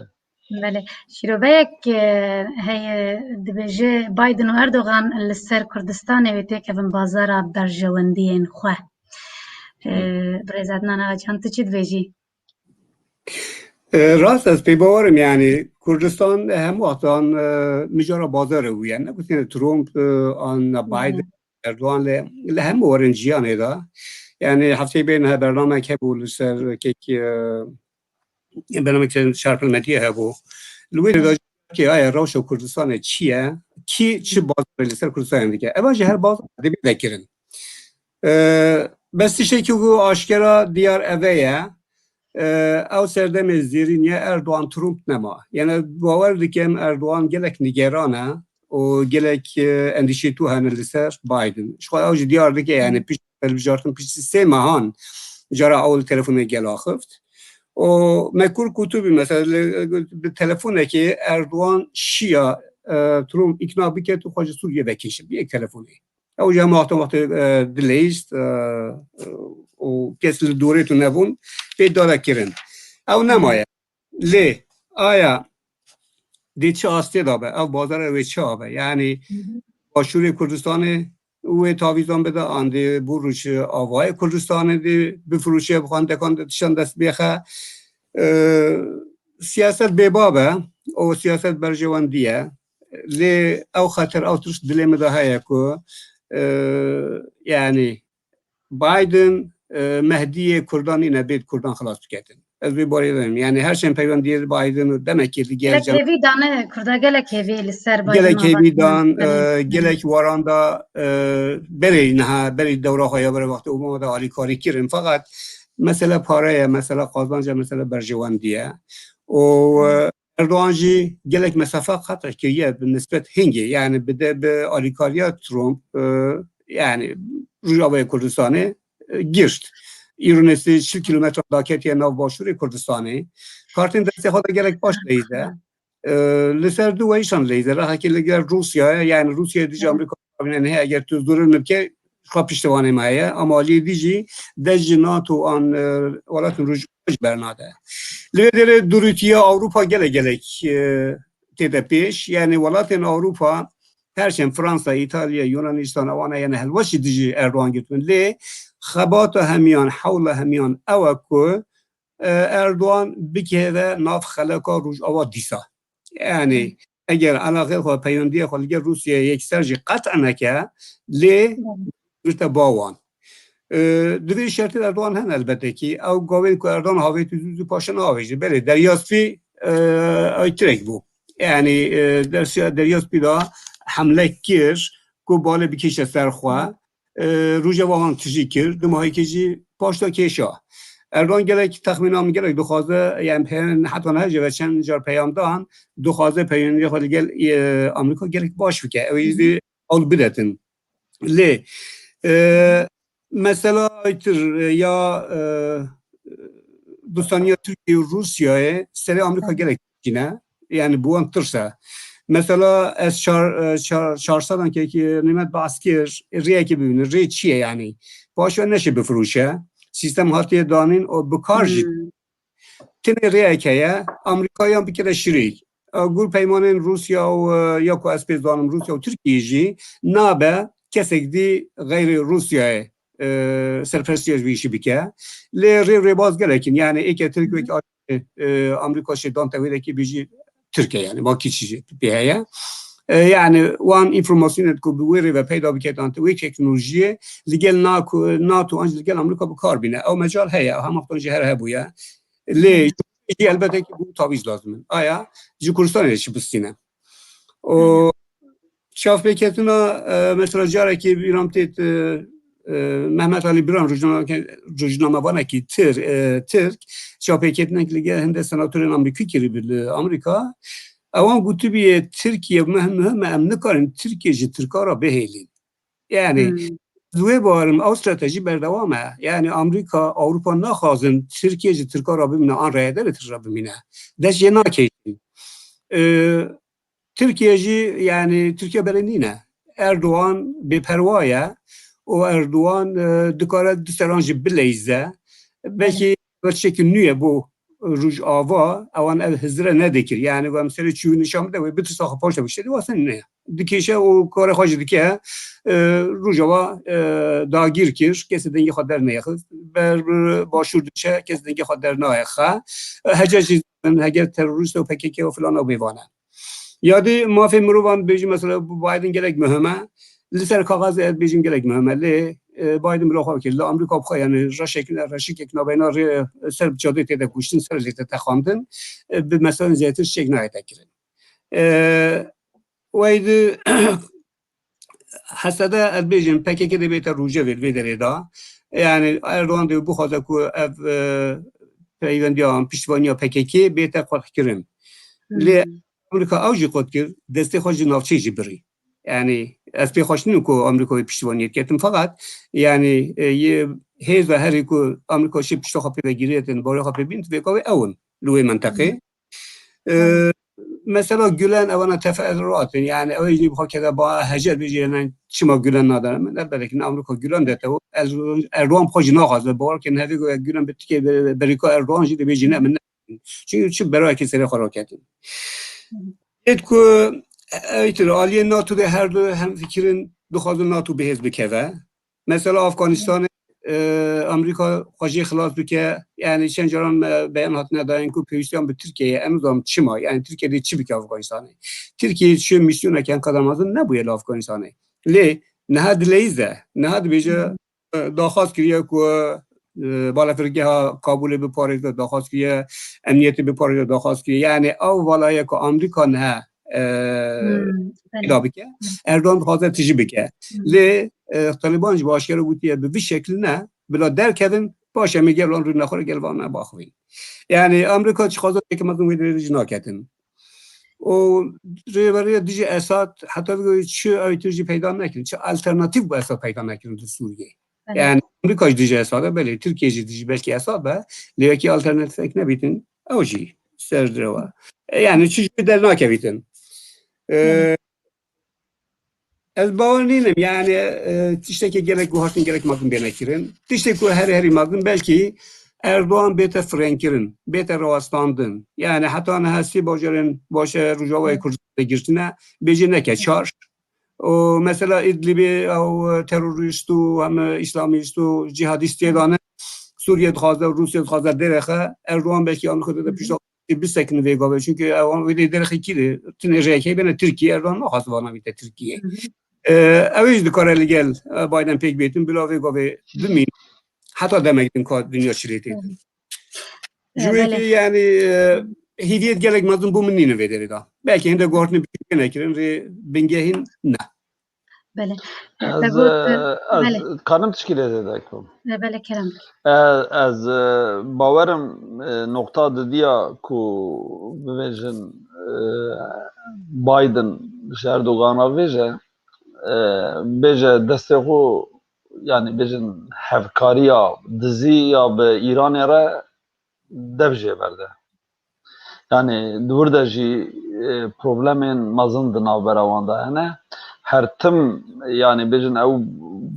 بله شیروبیک هی دبیجه بایدن و اردوغان لسر کردستان و تکفن بازار برجواندین خواه برزادنا ناجان تچید بیجی راست است پی باورم یعنی کردستان هم وقتان مجرا بازار وی یعنی نگفتین ترامپ آن بایدن اردوان له هم ورنجیانه دا یعنی هفته بین برنامه که بود سر که برنامه که شرپلمتی هبو لوی دا که آیا روش کردستان چیه کی چه بازار سر کردستان دیگه اواجه هر بازار دیگه نکردن بس تیشه که آشکارا دیار اوه او سردم زیرینیه اردوان ترامپ نما یعنی باور دکم اردوان گلک نگرانه و گلک اندیشه تو هنه لسر بایدن شخواه اوج دیار دکه یعنی پیش تلویزیون پیش 3 ماهان جارا اول تلفن گل آخفت و مکور کتوبی مثلا به تلفونه که اردوان شیا ترامپ اقناع بکه تو خواهد سوریه بکشه به یک تلفونه او جا وقت دلیست و کسی دوره تو نبون پیدا کرن او نمایه لی آیا دی چه آسته دابه او بازار اوی چه آبه یعنی باشور کردستان اوی تاویزان بده آنده بروش آوای کردستان دی بفروشه بخوان دکان دشان دست بیخه سیاست ببابه او سیاست برجواندیه لی او خطر او ترش دلیم ده هایه که یعنی بایدن مهدی کردان اینه بید کردان خلاص بکردن از بی باری داریم یعنی هر چند پیوندی بایدن و دمکی دیگه گلک هیوی دانه کرده گلک هیوی لسر بایدن گلک هیوی دان گلک واراندا بری نه بری دوره های بر وقت اومده آلی کاری کرن فقط مثلا پاره مثلا قازانجا مثلا برجواندیه و اردوان جی گلک مسافه خطش که یه به نسبت هنگی یعنی بده به آلیکاریا ترامپ یعنی روی کردستانه گشت ایرونستی 40 کیلومتر داکتی ناو باشور کردستانه کارتین دسته خود گلک باش لیده لسر دو ایشان لیده راه که لگر روسیا یعنی روسیا دیجی امریکا بینه اگر تو دوره نبکه خواه پشتوانه مایه اما علی دیجی دج ناتو آن ولات رجوع برناده لیدر دوریتیا اروپا گلک تیده پیش یعنی ولات اروپا هرچند فرانسا ایتالیا یونانستان اوانه یعنی هلوشی دیجی اردوان گتون لی خبات همیان حول همیان او که اردوان بکه و ناف خلقا روش آوا دیسا یعنی اگر علاقه خواه پیوندی خواه لگر روسیه یک سرجی قطع نکه لی برتا باوان دوی شرطی اردوان هن البته که او گاوین که اردوان هاوی تو پاشن هاویجه بله دریاسپی ترک بو یعنی دریاسپی دا حمله کر که بالا بکشه سرخواه روژه واهان تجی کرد دو ماهی کجی پاشتا کشا اردوان گلک تخمینام گلک دو خوازه یعنی حتی نه جوه چند جار پیام دان دو خوازه پیامی خود گل امریکا گلک باش بکه اویزی اول بدتن لی مثلا یا دوستانی ترکیه و روسیه سری امریکا گلک نه یعنی بوان ترسه مثلا از 400 که نیمت باسکر ریه که ببینه ری چیه یعنی باشو نشه بفروشه سیستم هاتی دانین و بکار جید تنه ریه که امریکایی هم بکره شریک گول پیمان روسیا و یا که از پیزانم روسیا و ترکیه جی نابه کسک دی غیر روسیا سرپرستیش بیشی بکه ری باز گلکن یعنی ایک ترکیه که امریکا شدان تاویده که بیجی ترکیه یعنی ما کی چیزی بیایه یعنی وان اینفورماسیونت که بویری و پیدا بکید آن توی تکنولوژی لیگل ناتو آنج لیگل امریکا بکار بینه او مجال هیا هم وقتا جهر هبویا لی جی البته که بود تاویز لازمه آیا جی کردستان چی بستینه و شاف بکیتونا مثلا جاره که بیرام تید محمد علی بیرام روزنامه وانه که ترک شاف بکیتونا که لیگه هنده سناتورین امریکی کری بیل امریکا اوان گوتو بیه ترکیه مهم ام نکارن ترکیه جی ترکا را بهیلین یعنی دوی بارم او استراتژی بردوامه یعنی امریکا اروپا نخوازن ترکیه جی ترکا را ببینه آن رایده تر را ببینه دش یه ناکیشین ترکیه جی یعنی ترکیه برنینه اردوان بپروایه و اردوان دکاره دسترانجی بلیزه بلکه شکل نیه بو روج آوا اوان هزره ندکر یعنی و مثلا چیو نشام ده و بتر ساخ پاشته بشه واسه نه دیکشه و کار خواهد دیگه روج آوا داگیر کر کسی دنگی خود در نیخت بر باشور دشه کسی دنگی خود در نایخه هجا چیز هگر تروریست و پکیک و فلان و بیوانه یادی مافی مروان بیجی مثلا بایدن گرک مهمه لسر کاغذ بیجیم گرک مهمه لی بایدن بلوخا کرد لی امریکا بخواه یعنی رشی که نابینا سر جاده تیده کشتن سر زیده تخاندن به مثلا زیده شک نایده کرد وید حسده از بیجیم پکی که بیتا روژه ویدره دا یعنی اردوان دیو بخواه که پیوندی هم پشتوانی ها پکی که بیتا خود کرن لی امریکا اوجی خود کرد دسته خود نافچه جی بری یعنی از پی خوش نیم که امریکا پشتوانیت کردن فقط یعنی یه هیز و هری که امریکا شی پشت خواه بگیریتن باره خواه ببینت ویکاوی اون لوی منطقه مثلا گلن اوانا تفعیلات یعنی اولی بخواه که با هجر بجیرن چما گلن ندارم من البته که امریکا گلن داده و از اردوان خوش ناخذ بار که نهدی گلن به که بریکا اردوان جدی بجینه من چی برای که سری خوراکتیم ات کو ایترالی ناتو ده هر دو هم فکرن دخواد ناتو به حزب که مثلا افغانستان امریکا خواهی خلاص بکه یعنی چند جرام بیان هات ندارن که پیوستیان به ترکیه امروز چی ما یعنی ترکیه دی چی بکه افغانستانه ترکیه چه میشونه که قدم ازن نبوید افغانستانه لی نهاد لیزه نهاد بیجه داخواست کریه که بالا فرقه ها کابل بپارید داخواست کریه امنیت بپارید داخواست کریه یعنی او والایه که امریکا نه پیدا بکه اردوان بخواد تیجی بکه لی طالبان جو آشکار بودیه به شکل نه بلا در کردن باشه میگه الان رو نخوره گلوان نباخوین یعنی امریکا چه خواهد که مردم ویدره دیجی ناکتن و برای دیجی اساد حتی بگوید چه آیتوجی پیدا نکنید چه الٹرناتیو با اساد پیدا نکنید در سوریه یعنی امریکا دیجی اساده بله ترکیه دیجی بلکه اساد با لیوکی الٹرناتیو فکر نبیتن اوجی سر دروا یعنی چیزی در ناکویتن از باور نیم یعنی تیشته که گرک گوهارتن گرک مردم بینکیرن تیشته که هری مردم بلکی اردوان بیت فرنکیرن بیت رواستاندن یعنی حتی نه هستی باشه رجوع کردستان گرتنه بیجی نکه چارش و مثلا ادلیبی او تروریست و هم اسلامیست و جهادیستی دانه سوریه دخوازه و روسیه دخوازه درخه اردوان بلکی آن خود ده پیش بیستکن ویگاوه چونکه آن ویدی درخی کیره تنجه که بین ترکیه اردوان نخواست وانا بیت ترکیه اویج دکاره لگل بایدن پیک بیتون بلا ویگاوه دمین حتی دمکتن که دنیا شریعتیدن جویتی یعنی هیدیت گلک مردم بومن نینه ویدری دا belki هنده گوهرتنی بیشتر نکرن بینگهین نه بله از kanım تشکیله دکم بله کرم از باورم نقطه دیا کو ببینن بایدن اردوغانا بیجه دسته خو yani bizim hevkariya dizi ya be İran'a ra devje berde. Yani burada ji problemin mazın dınavberavanda hene. Her tim yani bizim ev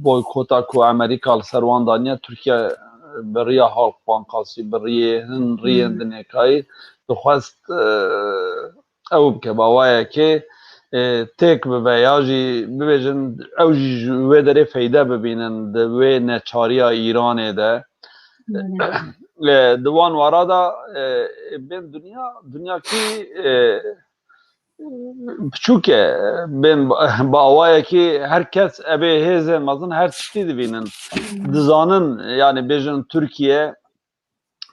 boykota ku Amerika servandaniye Türkiye beriya Halk Bankası beriye hin riyen dinekayı duhast ev ke bavaya ki tek veya jî bibêjin ew jî wê derê feyde bibînin di wê neçariya Îranê de di wan wara da bên dunyakî piçûk e bên bi awayekî herkes ebê hêzên mezin her tiştî dibînin dizanin yani bêjin Tirkiye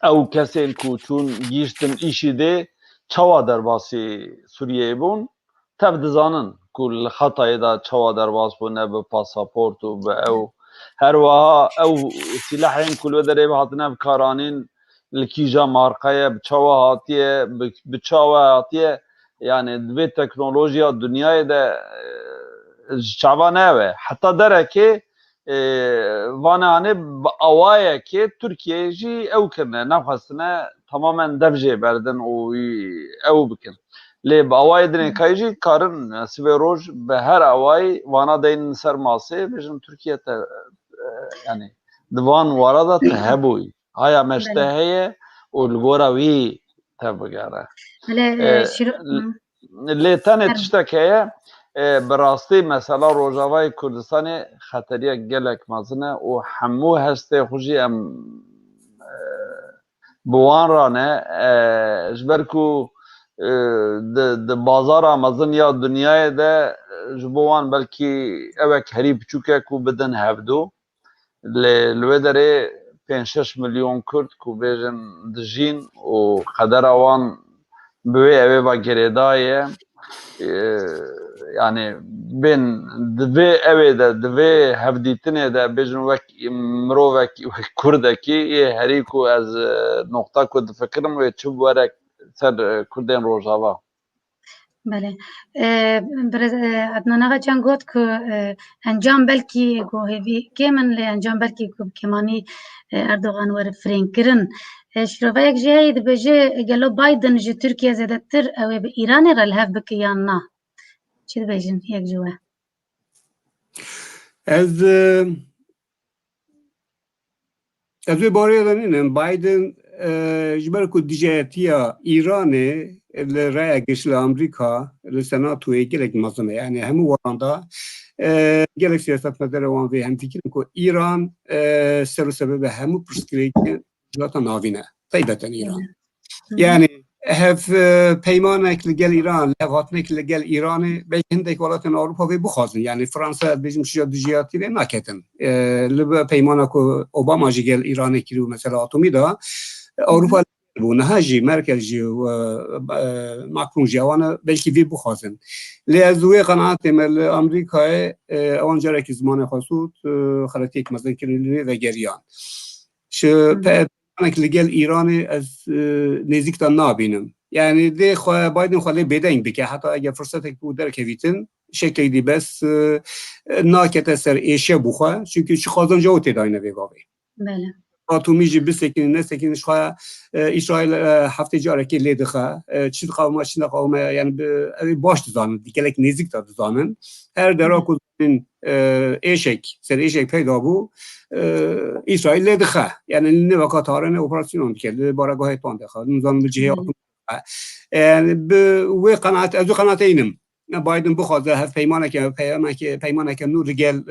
ew kesên ku çûn gîştin îşîdê çawa derbasî Sûriyeyê bûn تب دزانن کل خطای دا چوا درواز بونه به پاسپورت و به او هر وها او سلاحین کل و دره بحثنه بکارانین لکیجا مارقه بچوا هاتیه بچوا هاتیه یعنی دوی تکنولوژیا دنیای ده چوا نوه حتی دره که وانه هنه با اوایه که ترکیه جی او کنه نفسنه تماما دفجه بردن او بکن لی با اوای دنیای جی کارن سوی روز به هر اوای وانا دین سر ماسه بجن ترکیه تا یعنی دوان وارد تهبوی هایا مشتهیه والگورا وی تبگره بله شروع لیتن تشتک هیا براستی مثلا روجاوای کردستان خطریه گلک مزنه و همو هسته خوشی ام بوان رانه جبرکو د بازار مزن یا دنیای ده جبوان بلکی اوک هری بچوکه کو بدن هفدو لوی داره 5-6 میلیون کرد کو بیجن دجین و قدر اوان بوی اوی و گریدایه yani ben dve evde dve hevditine de bejin vek mrovek kurdaki heriku az nokta kud fikrim ve çub verek ser kurdên rojava. بله عدنان آقا چند گفت که انجام بلکی گوهوی که من لی انجام بلکی کمانی اردوغان ور فرین کرن شروع یک جایی ده بجه گلو بایدن جه ترکیه زیده تر او به ایران را لحف بکی یا نه چی ده بجن یک جوه از باره دانینم بایدن جبر کو دیجاتیا ایران لرای گشل امریکا لسناتوی گلک مزنه yani همه وراندا گلک سیاست مدار وان و هم فکر کو ایران سر سبب همه پرسکریک جلات ناوینه طیبتا ایران yani هف پیمانک لگل ایران لغاتنک لگل ایران به هندک ولاتن اروپا و بخوازن yani فرانسه بیشتر شیا دیجاتی و نکتن لب پیمانک اوباما جگل ایران کیلو مثلا اتمی دا اروپا بو نهاجی مرکزی و ماکرون جوانه بلکی وی بخوازن لازوی قناعت مل امریکا آنجا که زمان خاصوت خلاصیک مثلا کلیلی و گریان ش که لگل ایران از نزدیکتان نابینم yani de Biden خاله بدین بکه حتی اگر فرصت بود در کویتن شکلی دی بس ناکت سر ایشه بخواه چونکه چی خازن جاو تداینه بگاوی بله اتمیجی بسکن نسکنش خواه اسرائیل هفته جاره که لیده خواه چی قومه چی نقومه yani باش دزانن دیگه نزدیک تا دزانن her درا کدوم ایشک سر ایشک پیدا بو اسرائیل لیده خواه yani نه وقت هارن اپراسیون کرد بارگاه پانده خواه نظام بجهه yani به قناعت از قناعت اینم بایدن بخواد هف پیمانه که نور رجال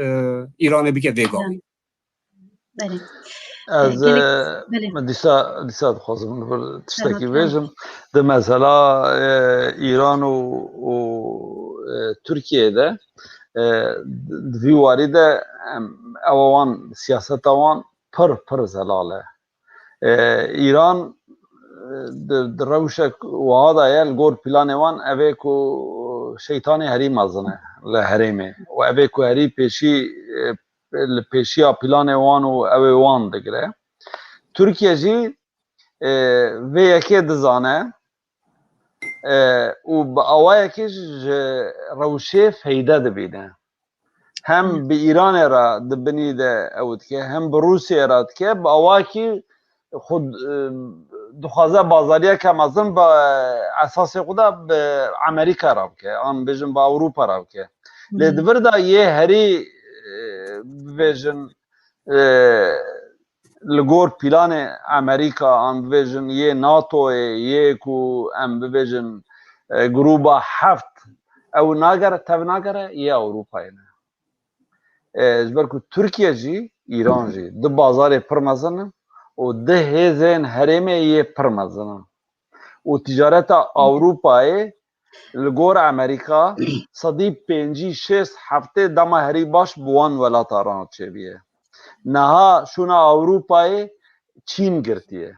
ایران بکه ویگاوی بله از دیسا خوازم تشتکی بیجم ده مثلا ایران و ترکیه ده دویواری ده اوان سیاست اوان پر زلاله ایران در روشک وهذا الجور بلان وان اویکو شیطانی هری مزنه لهریمه و اویکو هری پیشیا پلان وان و اوی وان دگره ترکیه جی و یکی دزانه و با اوای یکیش روشه فایده دبیده هم به ایران را دبنی ده اود که هم به روسیه را که با اوای کی خود دخوازه بازاریه که مزن با اساس خدا به امریکا را که آن بیشن با اروپا را که لدور دا یه هری بیشن لگور پلان امریکا آن بیشن یه ناتو یه کو ام بیشن گروبا هفت او ناگره تب ناگره یه اروپا اینه جبرکو ترکیه جی ایران جی دو بازار پرمزنه و ده هزین هرمه یه پرمزنه و تجارت اروپای لگور امریکا صدی 5-6 هفته دما هری باش بوان ولات آران چه بیه نها شونا اروپای چین گرتیه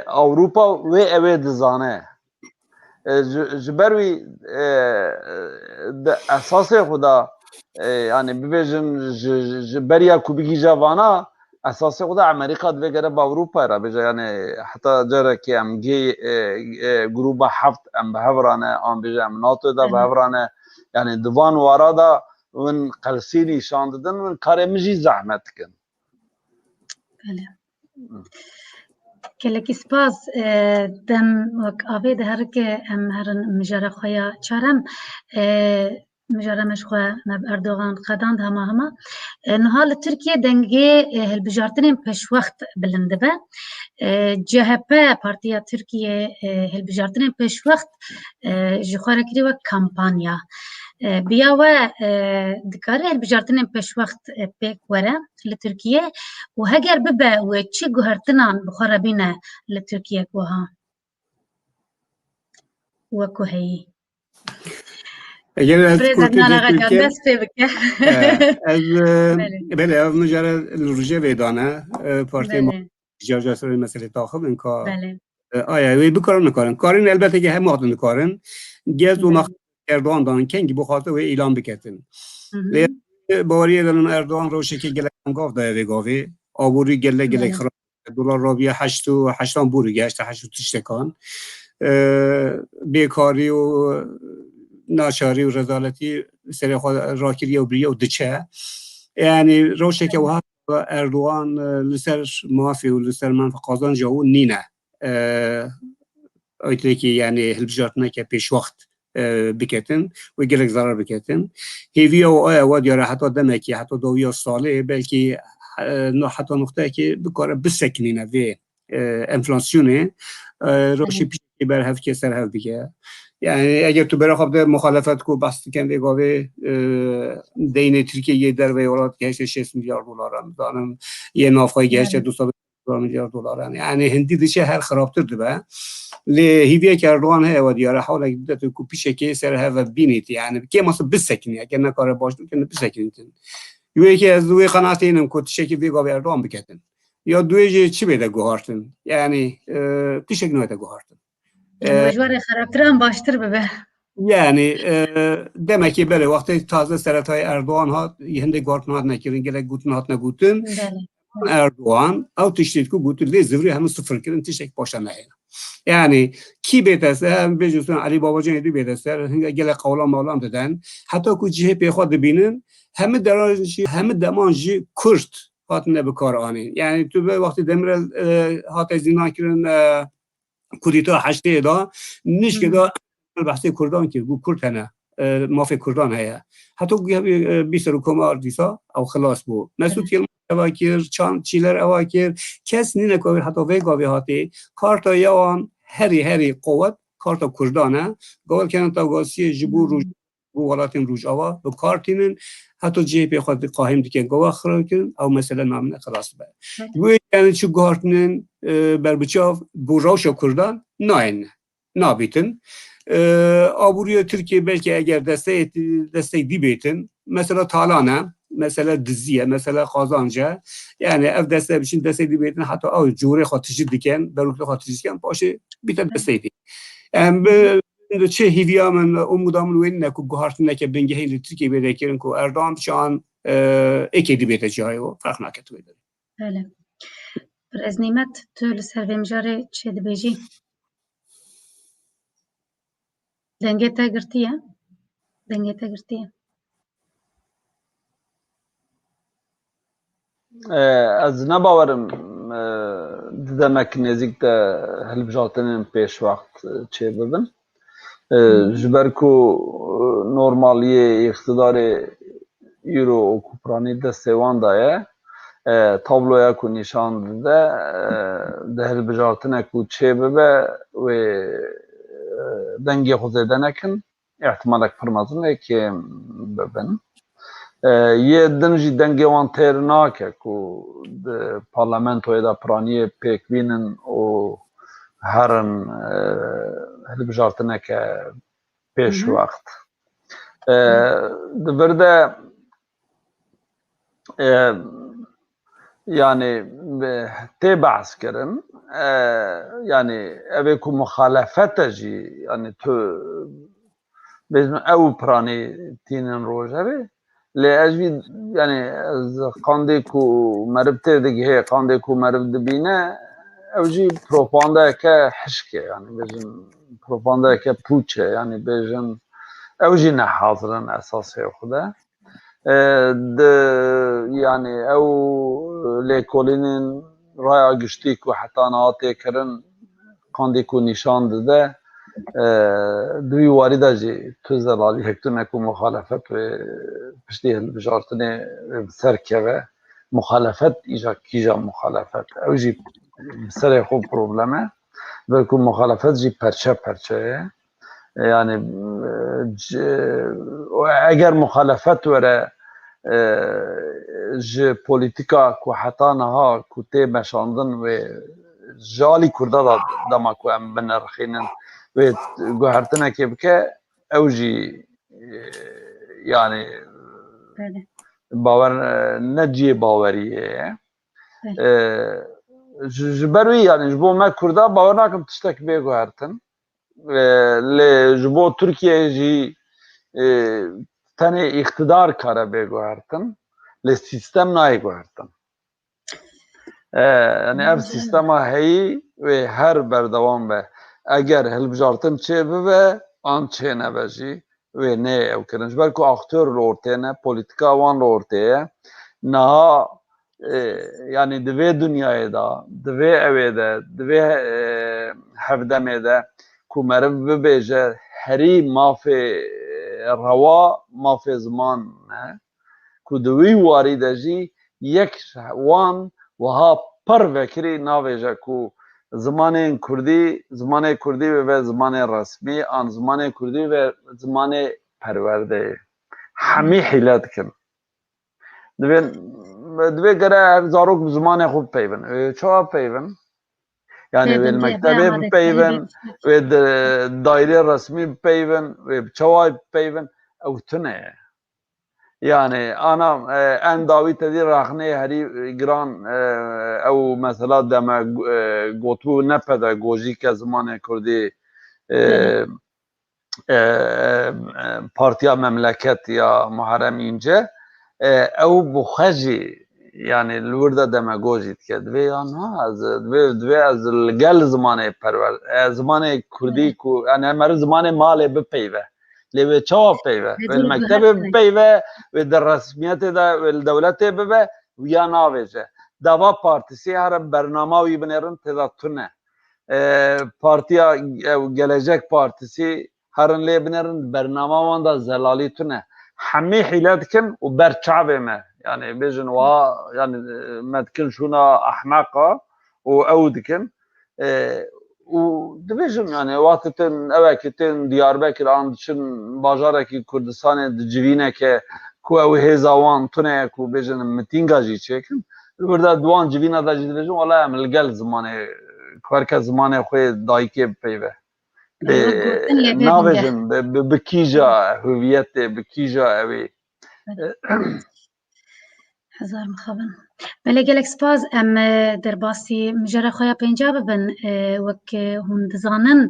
اروپا و اوه دزانه جبروی اساس خدا yani ببیجن بریا کوبیگی جوانا اساس خدا امریکا دوگره با اروپا را بجا yani حتی جره که ام گی گروه هفت ام بهورانه ام بجا ام ناتو دا بهورانه yani دوان وارا دا ون قلسینی شانددن ون کارمجی زحمت کن بله کلکی سپاس دم وک آوی ده هر که ام هرن مجاره خویا چارم مجرد مشخواه نب اردوغان قداند هما نهال ترکیه دنگی هلبجارتنین پیش وقت بلنده به CHP پارتیا ترکیه هلبجارتنین پیش وقت جخواره کری و کمپانیا بیا و دکاره هلبجارتنین پیش وقت پیک وره لترکیه و هگر ببه و چی گوهرتنان بخوره بینه لترکیه گوها وکو هی اگر از برزنان کورتی آقا جان ترکیه دست پی بکه از بله بله از مجرد روژه ویدانه پارتی ما بله جاجا سر مسئله تاخب اینکا بله آیا وی بکارن نکارن کارین البته که هم آدم نکارن گز و بله مخ اردوان دان کنگی بخاطر و اعلام بکتن لی مهم. باری دارن اردوان روشه که گله انگاف داره گاوی آبوری گله بله خراب دلار رابیه 8 بوری گشت 8 تشتکان بیکاری و ناچاری و رضالتی سر خود راکری و بریه و دچه یعنی روشه که وها اردوان لسر مافی و لسر منفق قازان جاو نینه ایتلی که یعنی هلبجارتنه که پیش وقت بکتن و گلک ضرر بکتن هیوی و آیا و دیاره حتی دمه که حتی دویا ساله بلکه حتی نقطه که بکاره بسکنینه و انفلاسیونه روشی پیش که بر هفت که سر هفت بگه یعنی اگر تو برای خواب مخالفت کو بسته کنده گاوه دین ترکیه یه در ویولات گهشت 6 میلیارد دلار هم دانم یه نافقای گهشت 200 میلیارد دلار هم یعنی هندی دیشه هر خرابتر ده لی هیویه که اردوان هی و دیاره حالا که کو پیشه که سر هفت بینید یعنی که مثلا بسکنی اگر نکاره باش کنه بسکنید یوی که از دوی قناعت اینم که تشکی بی گاوه اردوان بکتن یا دوی چی بیده گوهارتن یعنی تشکی نویده گوهارتن يعني مجوار خرابتران باشتر ببه یعنی demek ki böyle vakti taze seretay Erdoğan hat yende gortnat nekirin gele gutnat ne gutun بله Erdoğan av tiştit ku gutun le zivri hem sıfır kirin tişek başa ne yani ki betese hem bejusun Ali Babacan edi betese gele kavlam mavlam deden hatta ku CHP xod binin hem deranji hem demanji Kürt hat ne bekar ani yani tu be vakti Demirel hat zina kirin کودتا هشته دا نیش که دا بحث کردان که گو کرد هنه مافی کردان هیا حتی گویا بیسر کمار دیسا او خلاص بو مسعود یل اواکر چان چیلر اواکر کس نینه که حتی وی گاوی هاتی کارتا یوان هری قوت کارتا کردانه گوال کنن تا گاسی جبو روز بو ولاتین روز آوا به کارتینن حتی جیپی خود قاهم دیکن گواه خراب کن او مثلا نامنه خلاص به گویا یعنی چو گارتنن بر بچاف بو روشا کردان نابیتن آبوری ترکیه belki eğer destek dibeytin mesela talana mesela diziye mesela kazanca yani ev destek için destek dibeytin hatta o cure xatıcı diken beruklu xatıcı diken başı bir de destekti yani bu çe hiviyamın umudamın ve ne ku guhartın ki benge hele Türkiye bedekirin ku Erdoğan şu an eki dibeyte cahı o fark naket verir. بله برز نیمت تو لسر ویمجاره چه دبیجی دنگه تا گرتیه از نباورم demek نزدیک de هلبجاتنین پیش وقت چه ببین جبر کو نورمالیه اقتدار یورو و کوپرانی دستوان دایه تابلویا کو نشان ده ده هلبجاتنه کو چه ببه و دنگی خوزیده نکن احتمالک پرمازنه که ببین یه دنجی دنگی وان تیر ناکه که پارلمنتوی دا پرانی پیک بینن و هرن هلبجارتنه که پیش وقت دبرده yani تی بحث کرن yani اوه که مخالفت جی yani تو بزن او پرانی تینن روژه بی لی اجوی yani قانده کو مربطه دیگه قانده کو مرب دبینه اوجی پروپانده که حشکه yani بزن پروپانده که پوچه yani بزن اوجی نه حاضرن اساسی خوده yani او لیکولینین رای گشتی که حتی نهاتی کرن قانده کو نشان داده دوی وارده جی تو زلالی هکتو نکو مخالفت و پشتی بجارتنه بسر که و مخالفت ایجا کیجا مخالفت او جی بسر خوب پروبلمه بلکه مخالفت جی پرچه yani eğer muhalefet vere ji politika ku heta niha ku tê meşandin ve jalî Kurda da dema ku em binerxînin ve guhertinekê bike ew jî yani bawer ne ciyê baweriyê ye ji ber wî yani ji bo me Kurda bawer nakim tiştek bê guhertin li ji bo Tirkiye jî tenê iktidar kare bê guhertin li sistem nayê guhertin yani ev sistema heyî ve her berdewam be eğer hilbijartin çê bibe an çê nebe jî ve nê ew kirin ji ber ku aktör li ortê ne politika wan li ortê ye niha yani di vê dunyayê da di vê evê de di vê hevdemê de ku meriv bibêje herî mafê rewa mafê ziman ne ku di wî warî de jî yek wan wiha pir vekirî navêje ku zimanên Kurdî ve zimanê resmî an zimanê Kurdî ve zimanê perwerdeyê hemî hîle dikin divê gere zarok bi zimanê xwe bipeyvin çawa peyvin yani wê mektebê bipeyvin wê dairê resmî bipeyvin wê çawa bipeyvin ew tune ye yani ana en dawî tedî rexneyê herî giran ew mesela deme gotbû ne pedagojîk e zimanê Kurdî Partiya Memleket ya Muharrem İnce ew bi xwe jî yani li wir de demagojî dike divê ya divê ez li gel zimanê perwer zimanê Kurdî ku yani em meriv zimanê malê bipeyve lê wê çawa peyve wê li mektebê bipeyve wê di resmiyetê de wê li dewletê bibe wiya navêje Deva Partîsê here bernama wî binêrin têda tune Partiya Gelecek Partîsî herin lê binêrin bernama wan da zelalî tune hemî hîle dikin û berçavê me yani bêjin wiha yani me dikin şûna ehmeqa û ew dikin û dibêjin yani watê tên evekê tên Diyarbekir an diçin bajarekî Kurdistanê di civîneke ku ew hêza wan tune ye ku bêjin mitînga jî çêkin li wir de di wan civîna de jî dibêjin wala em li gel zimanê ku herkes zimanê xwe dayîkê bipeyve navêjin bi kîja hûviyetê bi kîja evê Hezar mixabin belê gelek spas em derbasî mijara xwe ya pênca bibin wek hûn dizanin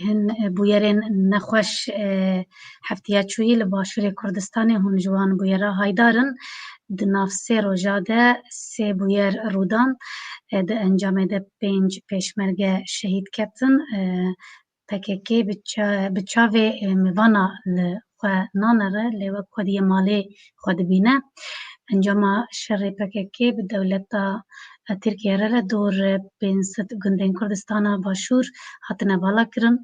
hin bûyerên nexweş heftiya çûyî li Başûrê Kurdistanê hûn ji wan bûyera Haydarin di nav sê roja de sê bûyer rûdan di encamê de 5 pêşmerge şehîd ketin PKK bi çavê mêvana li xwe nanere lê wek xwediyê malê xwe dibîne encama şerê PKK bi dewleta Tirkiye re dor 500 gundên Kurdistana Başûr hatine balakirin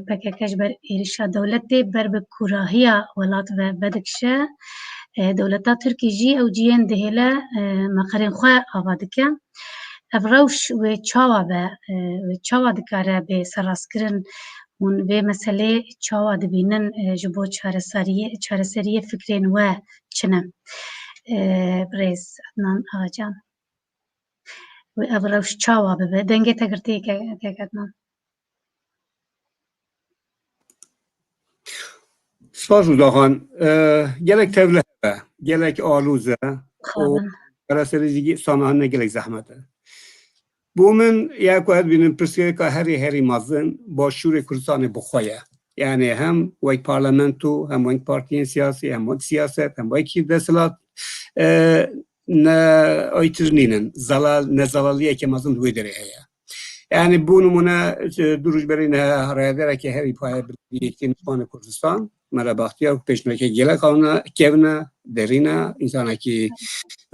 PKK ji ber êrişa dewletê ber bi kurahiya welat ve vedikişe dewleta Tirkî jî ew ciyên dihêle meqerên xwe ava dike ev rewş wê çawa be wê çawa dikare bê serrastkirin hûn vê meselê çawa dibînin ji bo çareseriyê fikrên we çi ne Birêz Adnan Agacan wê ev rewş çawa bibe dengê te girtî kek Adnan Spas Rudaxan gelek tevle hebe gelek alûze û çareserî sanahanine gelek zehmet e bu min ya ku hedbînin pirsgirêka herî mezin Başûrê Kurdistanê bi xwe ye yani hem wek parlamento hem wek partiyên siyasî hem wek siyaset hem wekî desthilat ne aytirînin nezalaliyeke mezin di wê derê heye yani bu numune durujberî ne herêderekê herî paye birîkên Nişanê Kurdistan merebaxtiya ku pêşnekê gelek xwe kevne derîne însanekî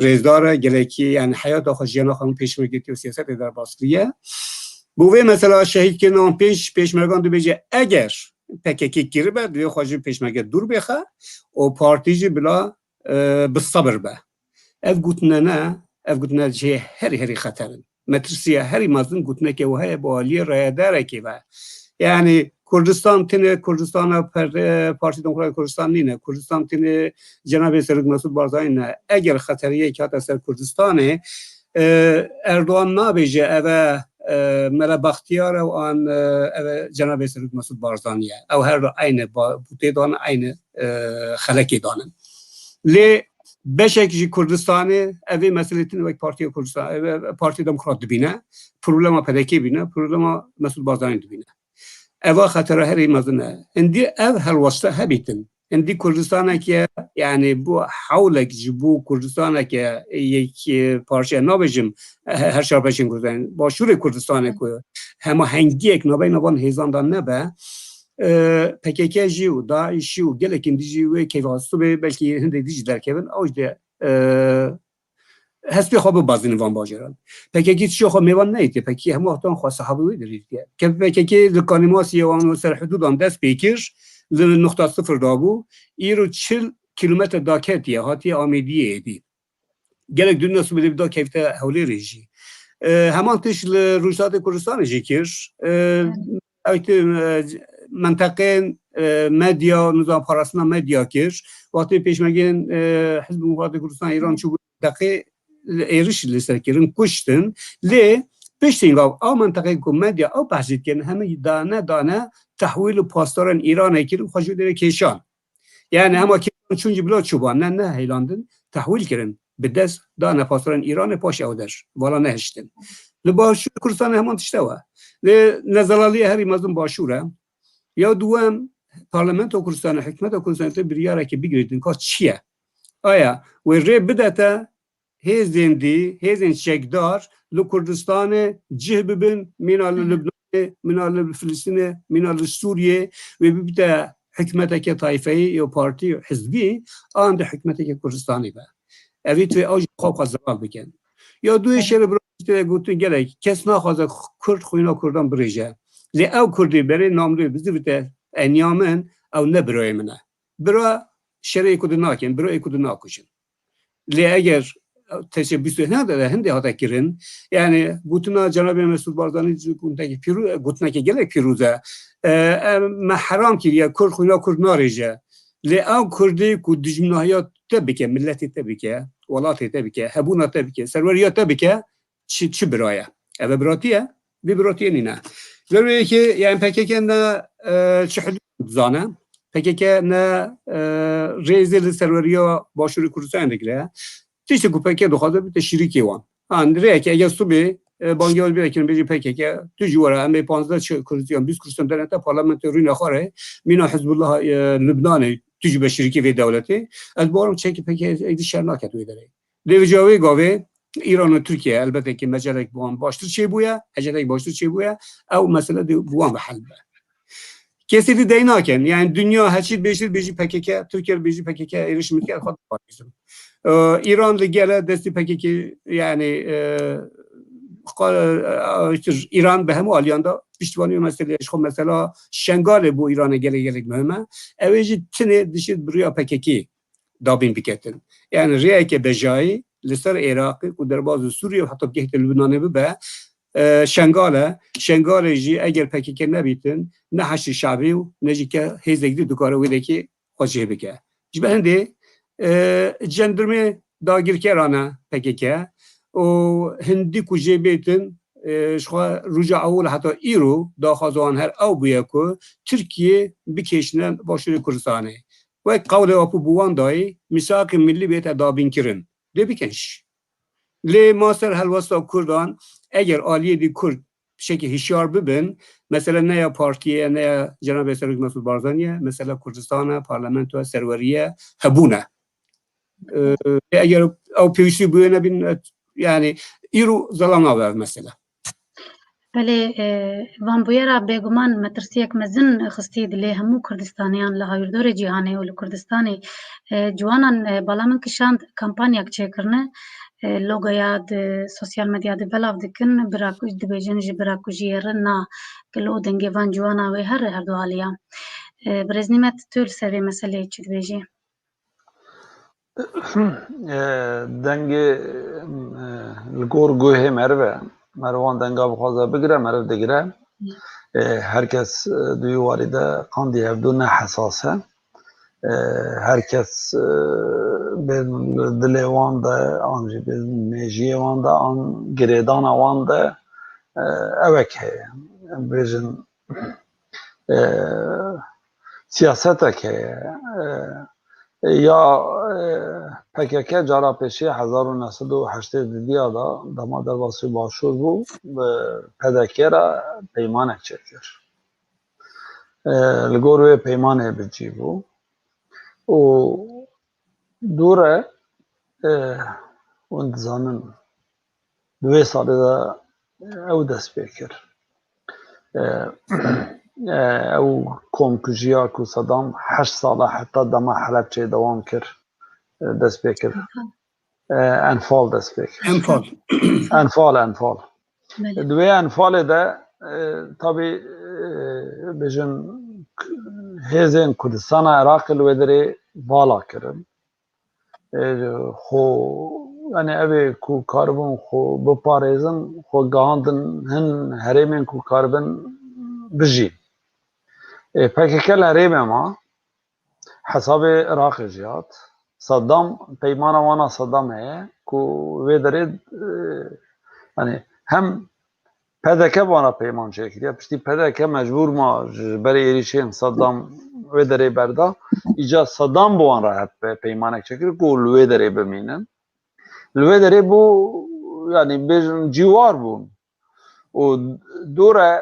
rêzdar e gelekî yani heyata xwe jiyana xwe pêşnekê û siyasetê derbas kiriye Bu ve mesela şehit ki nam peşmergan dibece eğer PKK giribe diyor xwacı peşmerge dur bexa o partici bila sabır be. Ev gutne ne? Ev gutne şey heri xaterin. Metrisiye heri mazın gutne ki o heye bu aliye rayadare ki ve. Yani Kurdistan tine Kurdistan'a Parti Demokratik Kurdistan nine Kurdistan tine Cenab-ı Seruk Mesut Barzani ne eğer xateriye ki hatta ser Kurdistan'ı Erdoğan nabece eve mera Bahtiyar و آن Cenab-ı Seruk Mesut Barzaniye او her aynı bu dağın aynı xalaki dağın le beşek Kurdistan'ı evi meseletin ve Parti Kurdistan Parti Demokrat dibine problema pedeki bine problema Mesut Barzani dibine eva xatera her imazına indi ev her vasta habitin indi Kurdistan'a ki yani bu havlek bu Kurdistan'a ki iki parça nabecim her şarpeşin Kurdistan başvuru Kurdistan'a koyuyor hem hangiyek naban hezandan ne be PKK jiu da jiu gelekin jiu ve kevası ve belki hindi dijiler kevin avcde هستی خواب بازی نوان باجران پکی چی خو میوان نیتی پکی هم وقتان خو صحابی درید که پکی لکانیماسی وان سر حدودان دست بیکش لنقطه صفر دابو ایرو 40 کیلومتر داکتیه هاتی آمیدیه دی گلک دنیا سوبیده دا کیفته حولی ریجی همان تش لروجات کردستان جیکش اویت منطقه مدیا نظام پاراسنا مدیا کش وقتی پیشمگین حزب مقاومت کردستان ایران چوب دقیق ایرش لسرکرین کشتن لی پیشتین او منطقه کو مدیا او بحثید کن همه دانه تحویل پاسداران ایران کردن خواجو داره کشان یعنی همه کشان چونجی بلا چوبان نه هیلاندن تحویل کردن به دست دانه پاسداران ایران پاش اودش والا نهشتن لباشور کردستان همان تشتوا لی نزلالی هری مزدون باشوره یا دوام پارلمنت کردستان حکمت کردستان بریاره که بگیردن که چیه آیا و ری بدته هزین شکدار لکردستان جه ببین منال لبنان منال فلسطین منال سوریه و ببیده حکمت که طایفه یا پارتی حزبی آن ده حکمت که کردستانی به اوی توی آج خواب خواهد بکن یا دوی شهر برای گوتون گله کس نخواهد کرد خوینا کردان بریجه لی او کردی بری نامروی بزی بده انیامن او نبرای منه برای شهر کدو ناکن برای کدو ناکشن لی اگر teşebbüsü ne hende hata kirin yani gutuna Cenab-ı Mesut Barzani gutuna ki gelek piruza haram ki ya kur khuna kur narije li av kurdi ku dijminahiyat tebike milleti tebike walati tebike habuna tebike serveriya tebike çi biraya eve biratiye bir biratiye nina zerre ki yani PKK'nda çi zana PKK ne rezil serveriya başvuru Kurdistan dikle تیشه کو پکه دخواد به شریکی وان اندره که اگه صبح بانگیال بیاد که بيجي پکه که تو جواره هم 15 کردستان 20 کردستان در انت پارلمان روی نخوره مینا حزب الله لبنان تيجي به شریکی و دولتی از بارم چه که پکه ایدی شرناکت وی داره دیوجاوی گاوه ایران و ترکیه البته که مجالک بوان باشتر چه بویا اجازه باشتر چه بویا او مسئله بوان به حل به کسی دی ناکن یعنی دنیا هرچی بیشتر PKK Türkiye بیشتر PKK erişim کرد خود پاکستان ایران لگره دستی PKK yani ایران به همه آلیاندا پشتوانی مسئله خب مثلا شنگال بو ایران گله مهمه اویجی تنه دشید بریا PKK دابین بکتن yani ریه که بجایی لسر عراقی و در باز سوریه و حتی گهت لبنانه به شنگال جی اگر PKK نبیتن نه حشر شعبی و نجی که هیزگی دکاره ویده که خوشی بکه جبه هنده جندرمه داگیرکرانه PKK و هندی کجی بیتن شخوا رجع اول حتی ایرو داخازوان هر او بیا که ترکیه بکشنن باشور کردستانه و قول اپو بوان دای میثاق ملی بیت دابین کرن ده بکنش لی ماستر هلوستا کردان اگر آلیه دی کرد شکل هشیار ببین مثلا نه پارتیه نه جناب سرک مسعود بارزانیه مثلا کردستان پارلمنت و سروریه هبونه اگر او پیوشی بوینه بین yani ایرو ظلام آور مثلا بله وان بویرا بگمان مترسیک مزن خستید لی همو کردستانیان لهایردور جهانی و لکردستانی جوانان بالا من کشاند کمپانیاک چه کرنه لوگویا د سوشال مدیا د بلاو دکن براکوش دبیجن جی براکوشی رنا کلو دنگی وان جوانا و هر دوالیا برزنیمت تول سوی مسئله چی دبیجی دنگی لگور گوه مروان دنگا بخوازه بگیره مرو دگیره herkes دوی وارده قاندی هفدو نه حساسه herkes به دل وان ده آنجی به میجی وان ده آن گریدان وان ده اوک هی بیجن سیاست که یا PKK جارا پیشی 1980 دیدیا دا دما در واسی باشور بو PKK را پیمانک چکر لگوروی پیمانه بجی بو و دوره اون زانن دوی ساله دا او دست بکر او کمکجیا کو صدام 8 ساله حتی دما حلب چه دوام کر دست بکر انفال دست بکر انفال دوی انفال ده tabi بجن هزین کردستان عراق الودری بالا کرن خو yani evi ku karbon xo bipارێزin xo gihandin hin herêmên ku karbin bijî PKK li herêmê ma hesabê Iraqê jî hat Saddam peymana wana Saddam heye ku wê derê yani hem PKK wana peyman çêkiriye piştî PKK mecbûr ma ji berê êrişên Saddam wê derê berda îca Saddam bi wan re hep peymanek çekir ku li wê derê bimînin Li derê bû yani bêjin cîwar bûn û dûre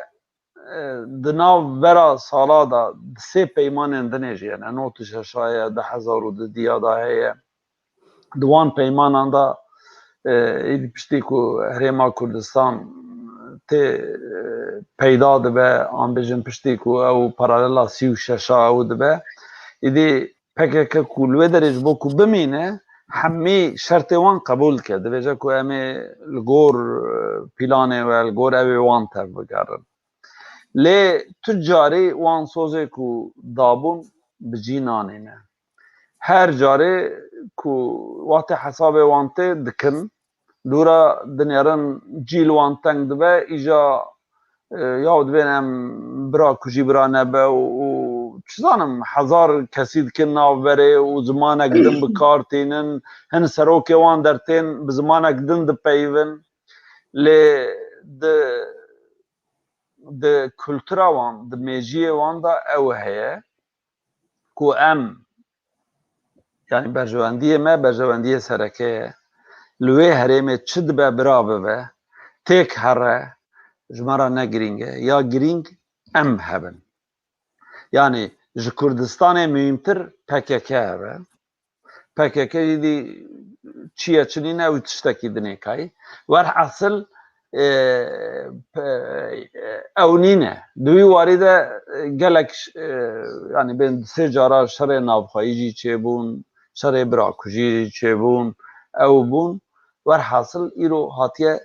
di nav bera sala da sê peymanên dinê jî hene not şeşa ye 2002 da heye di wan peymanan da êdî piştî ku Herêma Kurdistan tê peyda dibe an bêjin piştî ku ew paralela 36 ew dibe êdî PKK ku li wê derê ji bo ku bimîne hemî şertê wan qebûl dike dibêje ku em ê li gor pîlanê we li gor evê wan tev bigerin lê tu carî wan sozê ku dabûn bi cî nanîne her carê ku watê hesabê wan tê dikin dûra dinêrin cîl wan teng dibe îja ya dibên em bira ku jî bira nebe û çizanim hezar kesî dikin navberê û zimanek din bi kar tînin hin serokê wan dertên bi zimanek din dipeyivin lê di kultura wan di mêjiyê wan da ew heye ku em yani berjewendiyê me berjewendiyê sereke ye li wê herêmê çi dibe bira bibe têk here ji me re ne girîng e ya girîng em hebin yani ji Kurdistanê mühimtir PKK hebe PKK êdî çiye çinîne ew tiştekî dinê kayî werhesil ew nîne di wî warî de gelek yani bên sê cara şerê navxwayî jî çêbûn şerê birakujî jî çêbûn ew bûn werhesil îro hatiye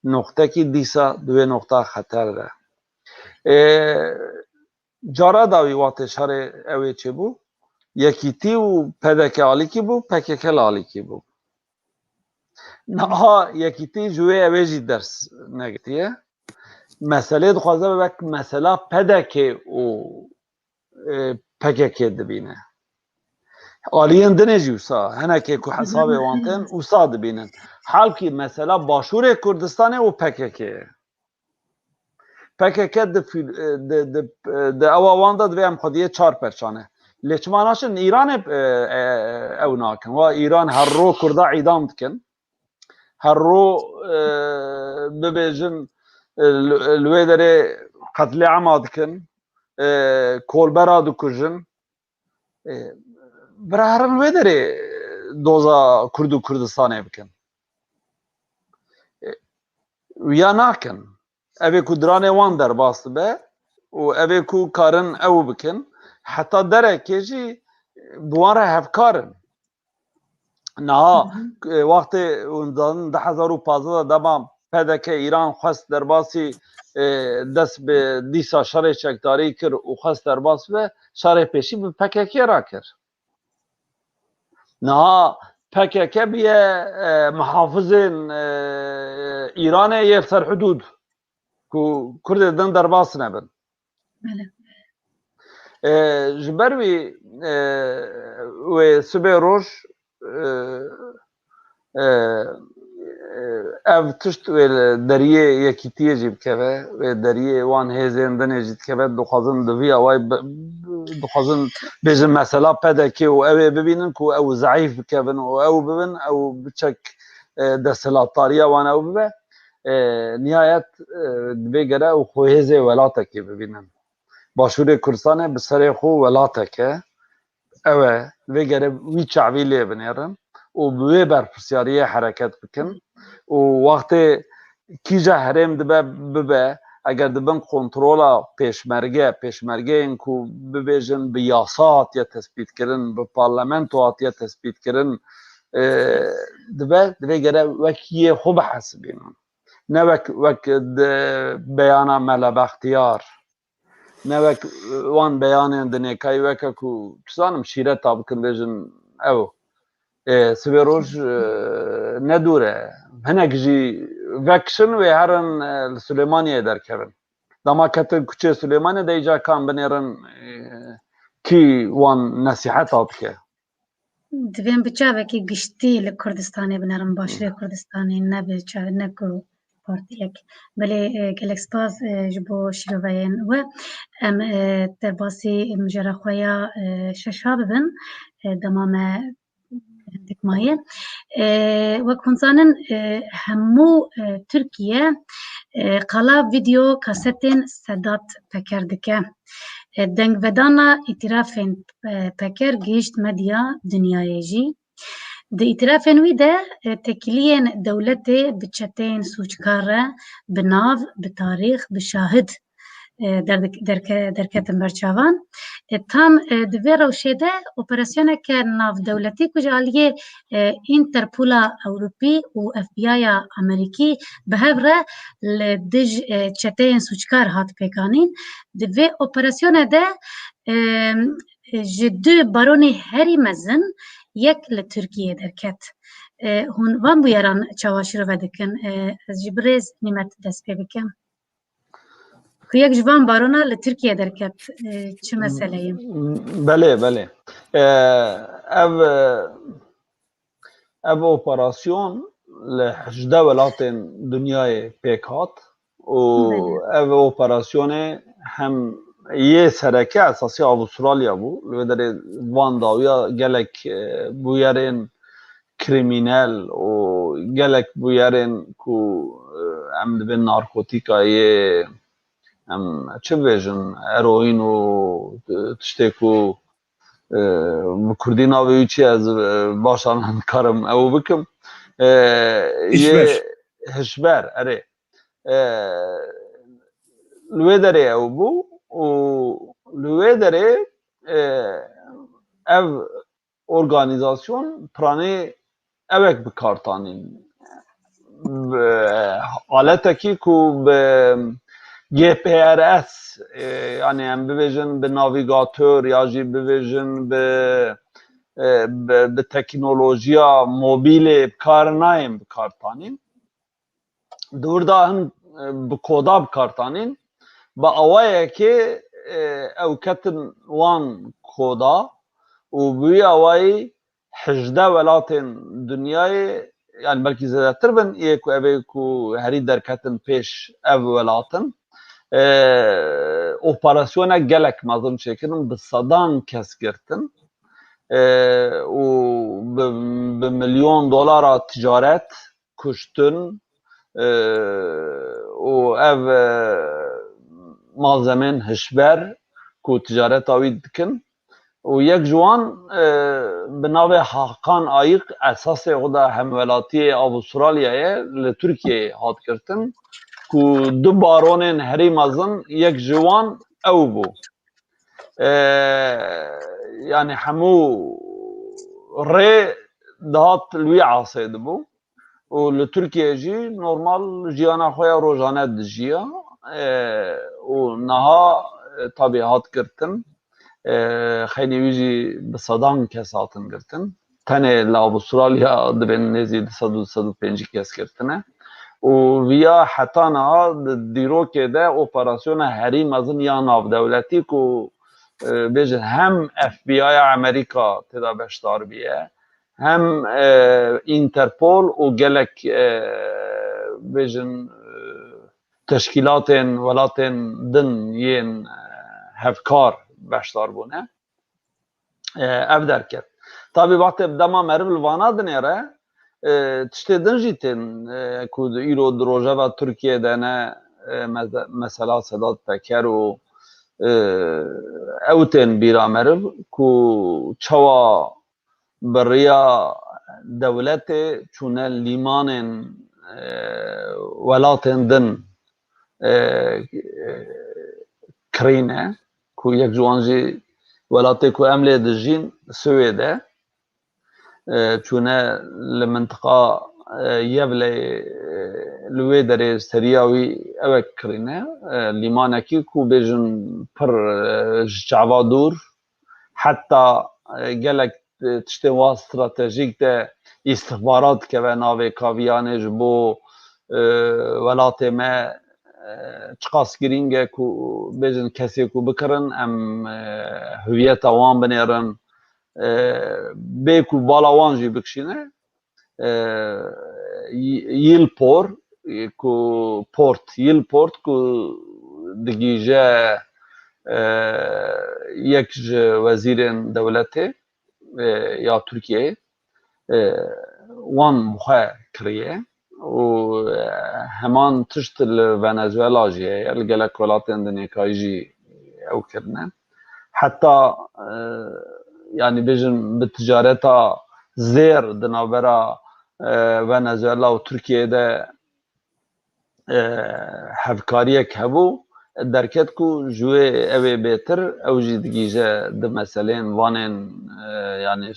noxtekî dîsa di wê noxta xeter de cara da wî watê şerê ew ê çêbû yekîtî û PKK alîkî bû PKK li alîkî bû niha yekîtî ji wê ew ê jî ders negirtiye meselê dixwaze bibe mesela PKK û PKK dibîne aliyên dinê jî wisa hinekê ku hesabê wan tên wisa dibînin halkî mesela Başûrê Kurdistanê û PKK ye PKK di ewa wan da divê em xwediyê çar perçane lê çima naçin Îranê ew nakin wa Îran her ro Kurda îdam dikin her ro bibêjin li wê derê qetlîama dikin kolbera dikujin bira herin wê derê doza Kurd û Kurdistanê bikin ya nakin evê ku diranê wan derbas dibe û evê ku karin ew bikin heta derekê jî bi wan re hevkar in نها وقتی اون 2015 دما پدک ایران خواست در باسی دست به دیسا شر چکداری کرد و خواست در باس به شر پیشی به پککی را کرد نها پککی بیه محافظ ایران یه سر حدود که کرد دن در باس نبن جبروی و سبه روش اف تشت و دریه یکی تیجی بکه و دریه وان هزین دنیجید که دخوازن دوی اوای دخوازن بیجن مثلا پیدا که و اوی ببینن که او ضعیف بکن و او ببین او بچک دستلاتاریه وان او ببین نهایت بگره و خو هزه ولاته که ببینن باشور کردستان بسر خو ولاته که اوه بگره وی چعوی لی بنیرن و بوی برپرسیاریه حرکت بکن و وقتی کیجا حرم دبه ببه اگر دبن کنترولا پیشمرگه این که ببیجن به یاسات یا تثبیت کرن به پارلمنت یا تثبیت کرن دبه گره وکیه خوب حسبین نه وک بیانا ملا بختیار نه وک وان بیان دنیکای وکا که کسانم شیره تابکن بیجن او سبیروش ندوره هنک جی وکشن و هرن سلیمانیه در کبن دما کتن کچه سلیمانی دا ایجا کام بنیرن کی وان نصیحت آب که دویم بچاوه که گشتی لکردستانی بنرم باشری کردستانی نه بچاوه نکو پارتیک بله گلک سپاس جبو شیروین و ام در باسی مجرد خویا ششا ببن دمام دکمایه و کنزانن همو ترکیه قلا ویدیو کاستین صدات پکر دکه دنگ ودانا اعترافین پکر گیشت مدیا دنیای جی ده اعترافین وی ده تکلیین دولت بچتین سوچکاره بناو بتاریخ بشاهد درکتن برچاوان tam دوی روشیده اپراسیونه که ناو دولتی کجالیه اینترپولا اوروپی و اف بی آی امریکی به هفره لدج چتین سوچکار هات پیکانین دوی اپراسیونه ده جدو بارونی هری مزن یک لترکیه درکت هون وان بویران چواشی رو بدکن از جبریز نیمت دست پی بکن که یک جوان بارونا لترکیه درکت چه مسئله ایم؟ بله او اپراسیون لحجده ولات دنیای پیکات و او اپراسیون هم یه سرکه اساسی استرالیا بود و در وان داویا گلک بویرین کریمینل و گلک بویرین کو عمد بین نارکوتیکای هم چه بیجن اروین و تشتکو کردی ناوی چی از باشان کارم او بکم یه هشبر اره لوی داره او بو و لوی داره او ارگانیزاسیون پرانه اوک بکارتانین حالتکی که به GPS yani hem bibêjin bi navîgatör ya jî bibêjin bi teknolojiya mobîlê bikar nayên bikartanîn dûrda hin bi koda bikartanîn bi awayekê ew ketin wan koda û bi wî awayî hejde welatên dunyayê yani belkî zêdetir bin yê ku ev ê ku herî derketin pêş ev welatin operasyona gelek mazlum çekirin bi sadan kes girtin û bi milyon dolara ticaret kuştun û ev malzemen hişber ku ticareta wî dikin û yek ji wan bi navê Hakan Ayık esasê xwe da hemwelatiyê Avustralyayê li Tirkiyeyê hat girtin ku du baronên herî mezin yek ji wan ew bû yani hemû rê دهات لوی عاصید بو و لترکیه جی نورمال جیانا خویا روزانه دجیا و نها طبیعات کرتن خیلی ویجی بصدان کساتن کرتن تنه لابسترالیا دبن نزی 105 کس کرتنه و ویا حتی نها دیرو که ده اپراسیون حریم از یا ناو دولتی کو بیجن هم اف بی آی امریکا تدا بشتار بیه هم اینترپول و گلک بیجن تشکیلات ولات دن ین هفکار بشتار بونه اف درکت tabi vakti dema merivl vana dinere tiştê din jî tên ku îro di rojeva Tirkiyeyê ne mesela Sedat Peker û ew tên bîra meriv ku çawa bi rêya dewletê çûne lîmanên welatên din kirîne ku yek ji wan jî welatê ku em lê dijîn Swêd e چونه لمنطقه یبله لوی دره سریاوی اوک کرینه لیمانکی کو بیجن پر جعوا دور حتی گلک تشتوا استراتژیک ده استخبارات که و ناوی کاویانش بو ولات ما چقاس گرینگه کو بیجن کسی کو بکرن ام هویت وان بنیرن بیکو بالاوان جی بکشینه یلپور کو پورت یلپورت کو دگیجه یک وزیرین دولتی یا ترکیه وان مخه کریه و همان تشت ونزوئلا جیه الگلک ولاتین دنیکایی جی او کرنه حتی yani bizim bir ticareta zer dinavera Venezuela ve Türkiye'de hevkariyek hebu derket ku jüve evi betir ev jî digîje di meseleên vanên yani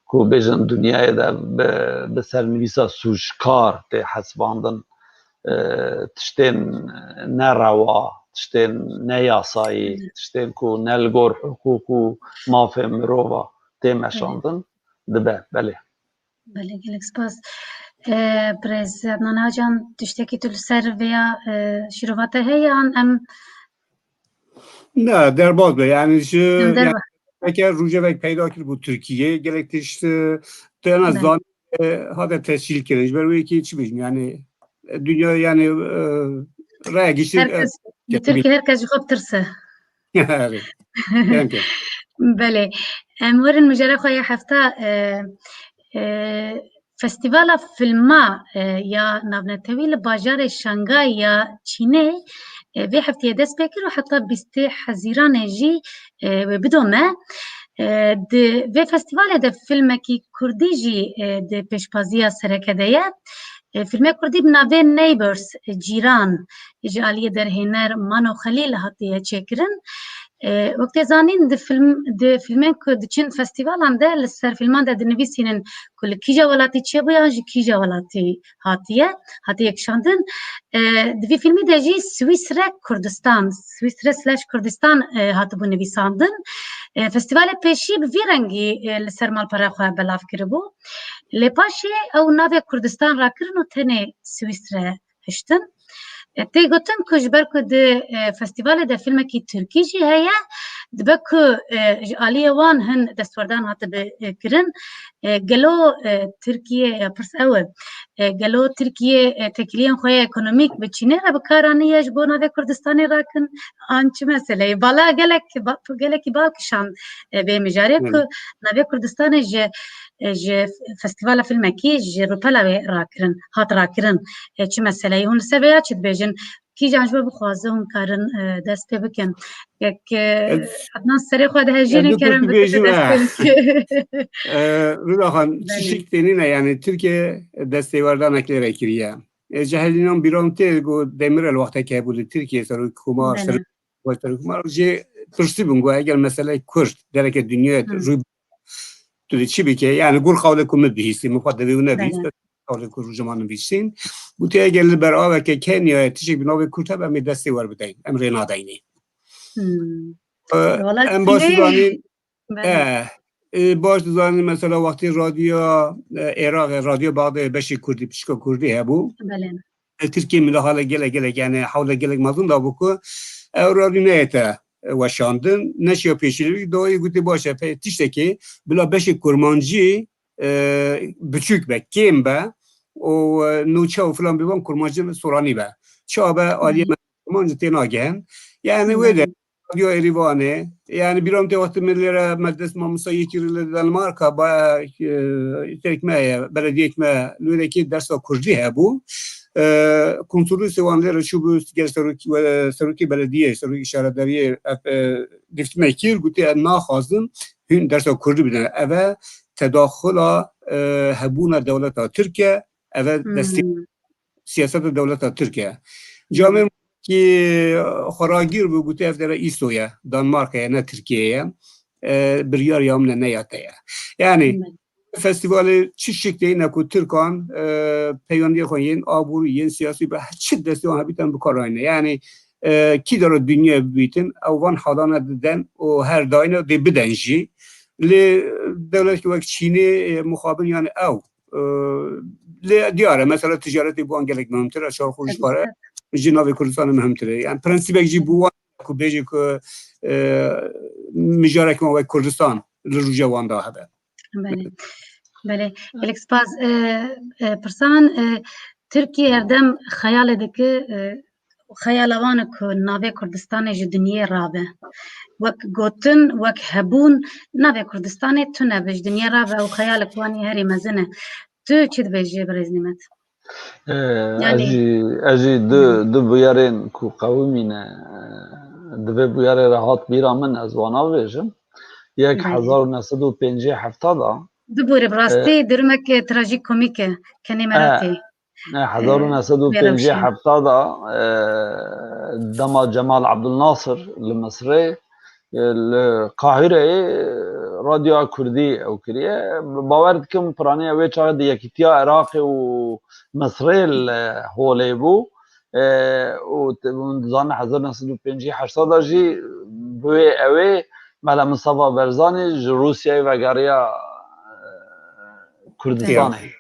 ku bêjin dünyayê de bi sernivîsa sûjkar tê hesibandin tiştên nerewa tiştên neyasayî tiştên ku ne li gor hukûk û mafê mirova tê meşandin dibe belê. Belê gelek spas. Birêz Adnan Can tiştekî tu li ser vêya şîrova te heye an em Ne derbaz be yani şu em derve eğer rujevek peyda kir bu Türkiye gerek işte en azından hada tescil kirej berwe ki hiç bilmiyorum yani dünya yani raya geçti. herkes li Tirkiye herkes ji xwe bitirse. Evet. Mümkün. Belê em werin mijara xwe ya hefta festîvala filma ya navnetewî li bajarê Şangay ya Çînê vê hefteyê dest pê kir û heta bîstê hezîranê jî wê bidome. Di vê festîvalê de filmekî Kurdî jî di pêşbaziya sereke de ye. Filmê Kurdî bi navê Neighbours cîran ji aliyê derhêner Mano Xelîl hatiye çêkirin. Wek tê zanîn di filmên ku diçin festîvalan de li ser filman de dinivîsînin ku li kîja welatî çêbûyan ji kîja welatî hatiye kişandin. Di vê filmê de jî Swîsre Kurdistan Swîsre/Kurdistan hatibû nivîsandin. Festîvalê pêşî bi vî rengî li ser malpera xwe belav kiribû. Lê paşê ew navê Kurdistan rakirin û tenê Swîsre hiştin. Tê gotin ku ji ber ku di festîvalê de filmekî Tirkî jî heye dibe ku ji aliyê wan hin destwerdan hatibe kirin gelo Tirkiye ya pirs ew e gelo Tirkiye tekiliyên xwe ya ekonomîk bi Çînê re bikaraniye ji bo navê Kurdistanê rakin an çi meseleyê bala gelekî bal kişand vê mijarê ku navê Kurdistanê ji festîvala filmekî ji rûpela wê rakirin hat rakirin çi meseleyê hûn li ser vêya çi dibêjin kîjan ji we bixwaze hûn karin dest pê bikin Adnan serê xwe dihejînin kerem Rıda Xan çişik denine yani Türkiye destevardanekleri kiriye. Cehelinan bironte go demirel vakti hebû Türkiye serû kumar serû kumar jê tirsi bûn got eger mesele Kurd dereke dünyaya rû تو چی بکه یعنی گور قاول کوم بهیستی مقدمه و نبیس قاول کور روزمان بیشین بوده اگر برای که کنیا تیجی بنابه کوته به می دستی ور بدهیم امری نادینی ام باش دانیم باش دانیم مثلا وقتی رادیو عراق رادیو بعد بشی کردی پشکو کردی هبو ترکیه من حالا گله یعنی حالا گله مازون دا بکو رادیو نیته وشاندن نشیا پیشیلی دوی گوتی باشه تیشتکی بلا بشی کرمانجی بچوک به کیم به و نوچه و فلان بیوان کرمانجی سورانی به چا به آلیه کرمانجی تیناگه یعنی ویده رادیو ایریوانه یعنی بیرام تی وقت ملیره مجلس ماموسا یکی ریل دنمارکا با ترکمه بلدیه اکمه لویده که درس کردی هبو کنترل سوانلر شو گیر سروکی بلدیه سروکی شهرداری دیفتمه کیر گوتی ناخوازن هن درس کردی بدن اوه تداخل هبون دولت ترکیه اوه دستی سیاست دولت ترکیه جامعه که خراگیر بو گوتی افتر ایستویا دانمارک نه ترکیه بریار یامن نیاته یعنی فستیوال چی شکلی نکو ترکان پیوندی خوین آبور ین سیاسی به چه دستی آن بیتن بکارانه یعنی کی داره دنیا بیتن اوان حالانه دادن و هر داینه دی بدنجی لی دولت که وقت چینی مخابن یعنی او لی دیاره مثلا تجارتی بوان گلک مهمتر اشار خوش باره جناب کردستان مهمتره یعنی پرنسیبه جی بوان که بیجی که مجاره که ما کردستان لروجه وان دا هده بله الکس باز پرسان ترکیه اردم خیال دکه خیالوان که ناوی کردستان جدنیه رابه وک گوتن وک هبون ناوی کردستان تو نبیج دنیه رابه و خیال کوانی هری مزنه تو چی دبیجی برز نیمت؟ اجی دو بیارین کو قومینه دو بیاره راحت بیرا من از وانا بیجم 1957 دبور براستی درمک تراژیک کومیکه کنی مراتی 1957 دما جمال عبد الناصر المصري القاهرة راديو كردي أو كريه باورد كم برانية ويشا دي يكتيا عراقي ومصري هوليبو وزان 1958 جي بوي أوي مالا مصطفى برزاني روسيا وغاريا كردستاني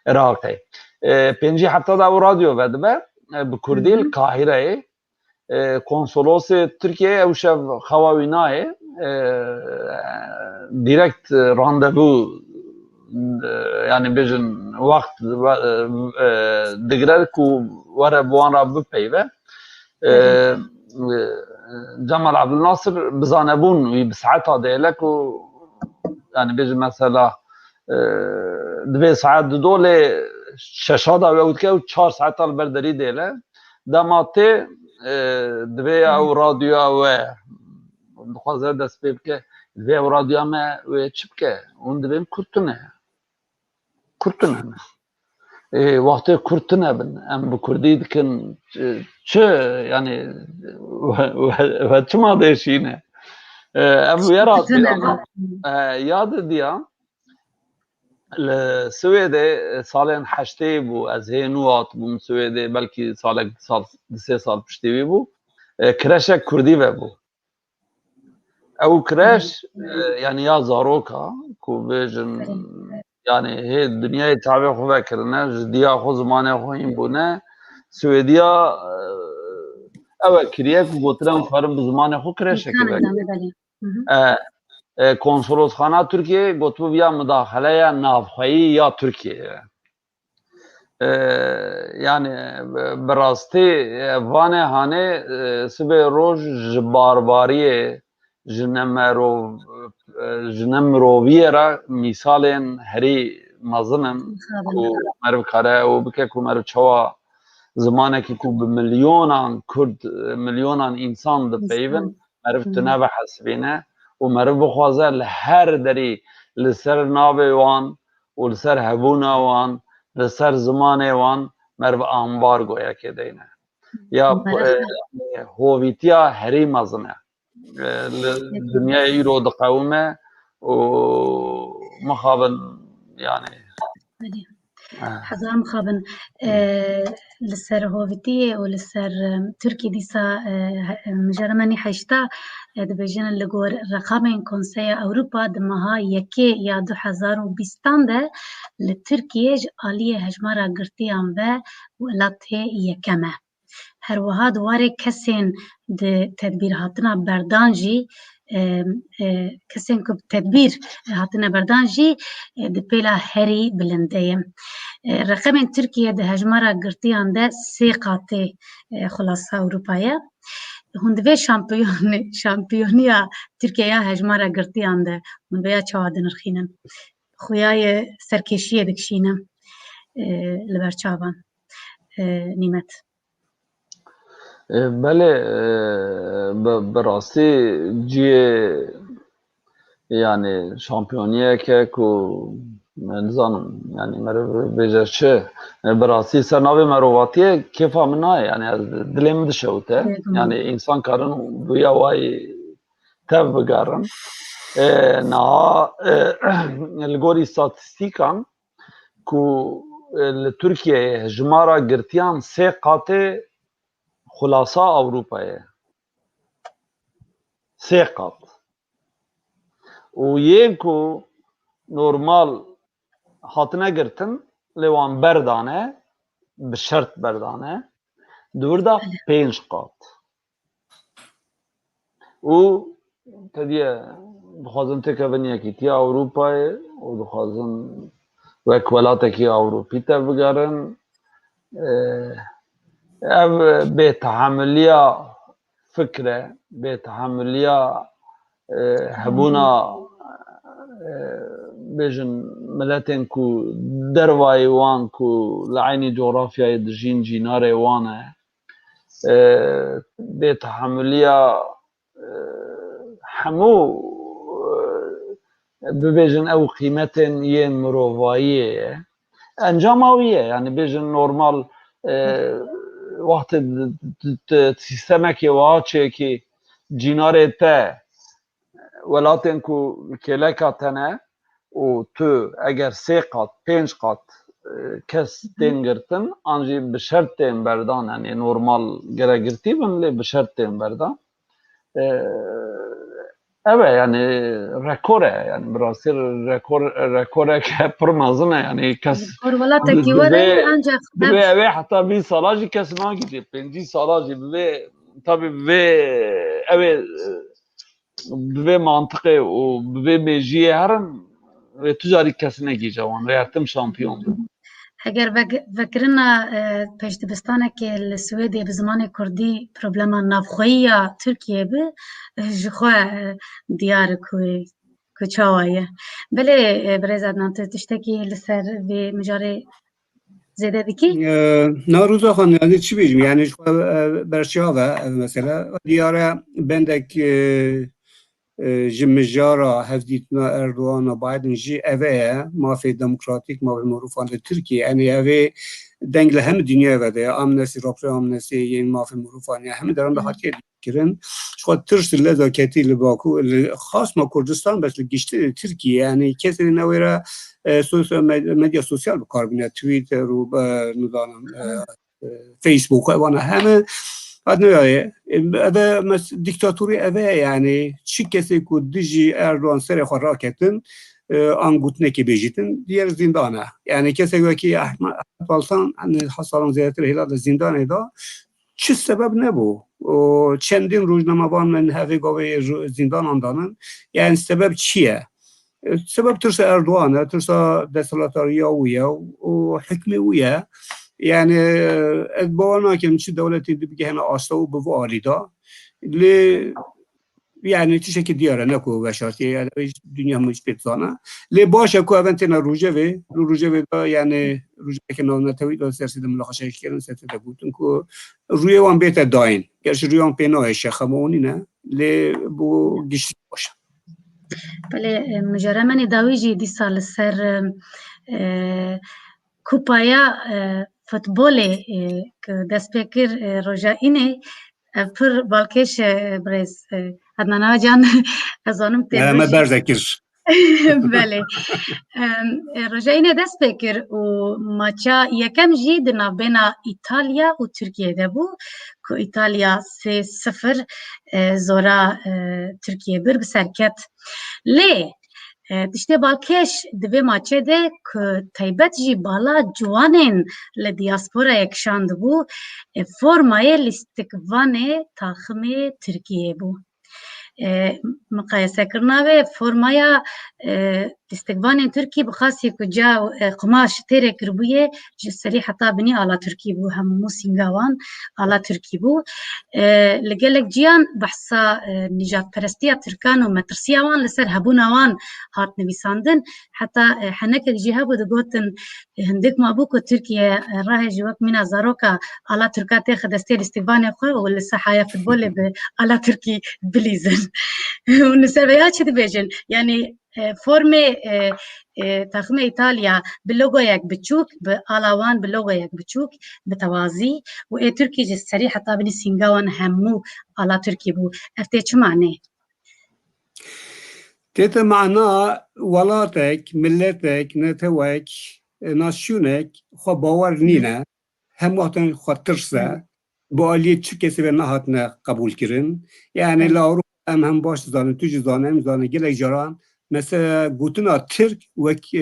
عراقي 57 او راديو بدبه بكردي القاهرة کنسولوس ترکیه او شب خواوینای دیرکت راندوو یعنی بیشن وقت دگرد کو وره بوان را بپیوه جمال عبدالناصر بزانبون وی بساعتها دیلک و یعنی بیشن مثلا 2 ساعت دوله ششادا ویود که و 4 ساعت البردری دیله دماته دوی او رادیو او بخوازه دست بیب که دوی او رادیو ما و چی بکه اون دویم کرتنه وقتی کرتنه بن ام بکردی دکن چه یعنی و چه ما دیشینه ام یارات یاد دیا السويدي صالين حشتي بو از هينوات بو سويدي بلكي سال 3 سال پشتی بو كراش كردي بو او كراش يعني يا زاروكا كو بيجن يعني هي الدنيا تابع خو فكرنا جديا خو زمانه خو این بونه سويديا او كريا كو گوترن فرم زمانه خو كراش کنسولوسخانه ترکیه گفتو بیا مداخله یا نافخایی یا ترکیه یعنی براستی وانه هانه سبه روز جبارباریه جنمرویه را مثالن هری مزنن کو مرو کاره و بکه کو مرو چوا زمانه که کو بملیونان کرد میلیونان انسان ده پیون مرو تنه به حسبینه و مرو بخوازه لهر دری لسر ناوه وان و لسر هبونه وان لسر زمانه وان مرو انبار گویا که دینه یا هویتیا هری مزنه دنیا ایرو دقومه و مخابن يعني حزام مخابن لسر هوفتي ولسر تركي ديسا مجرماني حيشتا دبجن لغور رقمين كونسيا أوروبا دمها يكي يا 2020 ده لتركيج آلية هجمارة قرطيان و ولاتي يكمه هر وها دواره کسین ده تدبیر هاتنا بردانجی کسین که تدبیر هاتنا بردانجی ده پیلا هری بلنده رقم ترکیه ده هجمارا گرتیان ده 3 قاطع خلاصه اروپایه هندوی شامپیونیا ترکیه هجمارا گرتیان ده هندوی چوادن رخینن خویای سرکشیه دکشینم لبرچاوان نیمت بله براستی جیه yani şampiyoniye ke ku nizanım yani mer bejer çe berasi sernavi merovatiye kefa mına yani dilim dişevte yani insan karın bu yavay tev bigarın na الگوری استاتستیکان ku Türkiye jmara girtiyan 3 qate خلاصه Avrupa'ya 3 kat. و یه کو نورمال هاتنه گرتن لیوان بردانه به شرط بردانه دوردا 5 قات و تدیه بخوازن تکون یکی تی اروپای و بخوازن وکولاته کی اوروپی تا بگرن او به تحملیا فکره به تحملیا هبونا بيجن ملاتين كو درواي وان كو لعيني جغرافيا دجين جيناري وانا بتحمليا حمو ببيجن او قيمتين ين مروفاية انجاماوية يعني بيجن نورمال وقت سيستمك يواتشي كي جيناري تا ولاتن کو کلکا تنه و تو اگر 3 قات 5 قات کس دنگرتن آنجی به شرط بردان یعنی نورمال گرگرتی بنلی به شرط بردان اوه yani rekore yani براستی rekore که پرمازنه yani کس به اوه حتی 20 سالاجی کس ناگیدی 50 سالاجی به tabi به اوه به منطقه و به میجیه هرن و تجاری کسی نگی جوان ریتم شامپیون بود اگر فکرنا پیش دبستانه که السویدی به زمان کردی پروبلما نافخویی ترکیه به جخوا دیار کو چاوایه بله برای زدنان تشتکی لسر و مجاره زیده دیکی؟ نه روزا خان یعنی چی بیجم یعنی برشی ها و مثلا دیاره بندک جمجارا هفدیتنا اردوان و بایدن جی اوه مافی دموکراتیک مافی معروفان ترکیه یعنی اوه دنگل هم دنیا وده امنسی رابطه امنسی این مافی معروفان همه دارن به حاطی کرن شخواد ترس لذاکتی لباکو خاص ما کردستان بس لگشته ترکیه یعنی کسی نویره مدیا سوسیال بکار بینه تویتر و ندانم فیسبوک و همه ادنیه اده دیکتاتوری اده یعنی چی کسی که دیجی اردوان سر خود را کتن آنگوت نکی بیجیتن دیگر زندانه یعنی کسی که احمد بالسان حسالان زیادتر هلال زندانه دا چه سبب نبو و چندین روزنامه‌وان من هفته گاوی زندان اندانن یعنی سبب چیه سبب ترس اردوانه ترس دستلاتاریا ویا و حکمی ویا yani باور نکنم چه دولتی دیگه همه آستا و به والیدا ل yani تیشه دیاره نکو و شرطی دنیا همش پیتزانه ل باشه کو اونتنا روجه و yani روجه که نام نتوی دو سرسید ملاقشه کردن سرسید بودن کو روی وان بیت داین گرش روی وان پناه شخمونی نه ل بو گشت باشه بله مجرمانی داویجی دی سال سر کوپایا فوتبالی که دست بکر روزا اینه پر بالکش برز ادنانا جان از آنم ما برزکر بله رجعینه دست بکر و ماچا یکم جی دنابینا ایتالیا و ترکیه ده بو که ایتالیا 3-0 زورا ترکیه بر بسرکت لی تشتی بالکش دوی ماچه ده که تایبت جی بالا جوانین لدیاسپورا یکشاند بو فرمای لیستکوانه تاخمه ترکیه بو مقایسه کرناوه فرمایا استقبال ترکی بخاصی کجا قماش تیره کربویه جسری حتی بنی آلا ترکی بو همو سینگاوان آلا ترکی بو لگلک جیان بحثا نجات پرستیا ترکان و مترسیاوان لسر هبوناوان هات نویساندن حتی حنک جیها بود گوتن هندک مابوکو ترکیه راه جوک مینا زاروکا آلا ترکاتی خدستی استقبال خواه و لسا حایا فوتبول به آلا ترکی بلیزن ونسبيات شو تبيجن يعني فورمي تخمة إيطاليا باللوغويك بتشوك بألاوان باللوغويك بتشوك بتوازي وإيه تركي جس صريحة طابني سينغاوان همو على تركي بو أفتي شو معناه؟ تيتا معنا ولاتك ملتك نتوك ناسيونك خو باور نينا هم وقتن خو ترسا بآلیه چه کسی به نهاتنا قبول کرن یعنی لاورو هم باش زانه تو زانه زانه گله جران مثلا گوتنا ترک وک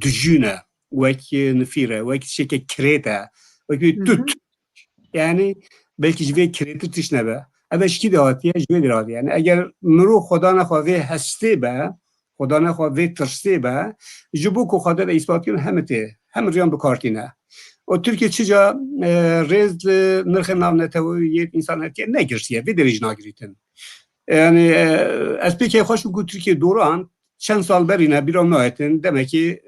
دجونه وک نفیره وک شکل کریته وک توت یعنی بلکه جوی کریته تیش نبه اوش کی دهاتیه جوی دهاتی یعنی اگر مرو خدا نخواهی هسته به خدا نخواهی ترسته به جبو که خدا را اثبات کنه همه ریان بکارتینه و ترکیه چجا رز نرخ نامنتوی انسان هست که نگرسیه وی دریج ناگریتن yani SPK خوش بگو ترکیه دوران چند سال برینه بیرام نایتن demek ki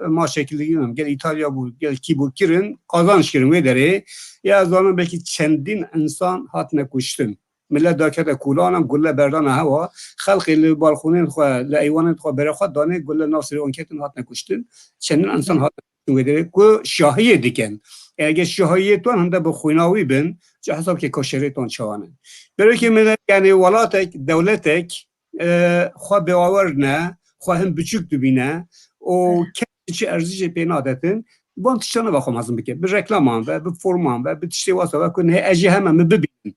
ما şekilde gidiyorum gel İtalya bu gel ki bu kirin kazanç kirin ve deri ya zaman belki çendin insan hatne kuştun millet dakika kulanam gulle berdan hava خلق اللي بالخونين خو لايوان خو بره خو دانه gulle ناصر اونکتن hatne kuştun çendin insan hatne kuştun ve deri کو şahiye diken اگه شاهیتون هم به خویناوی بن چه حساب که کشریتون چوانه برای که من یعنی ولاتک دولتک خواه باورنه خواه هم بچوک دبینه و کسی ارزش پینادتن بان تشتانه بخوام ازم بکن به رکلامان و به فرمان و به تشتی واسه و کنه اجی همه ببین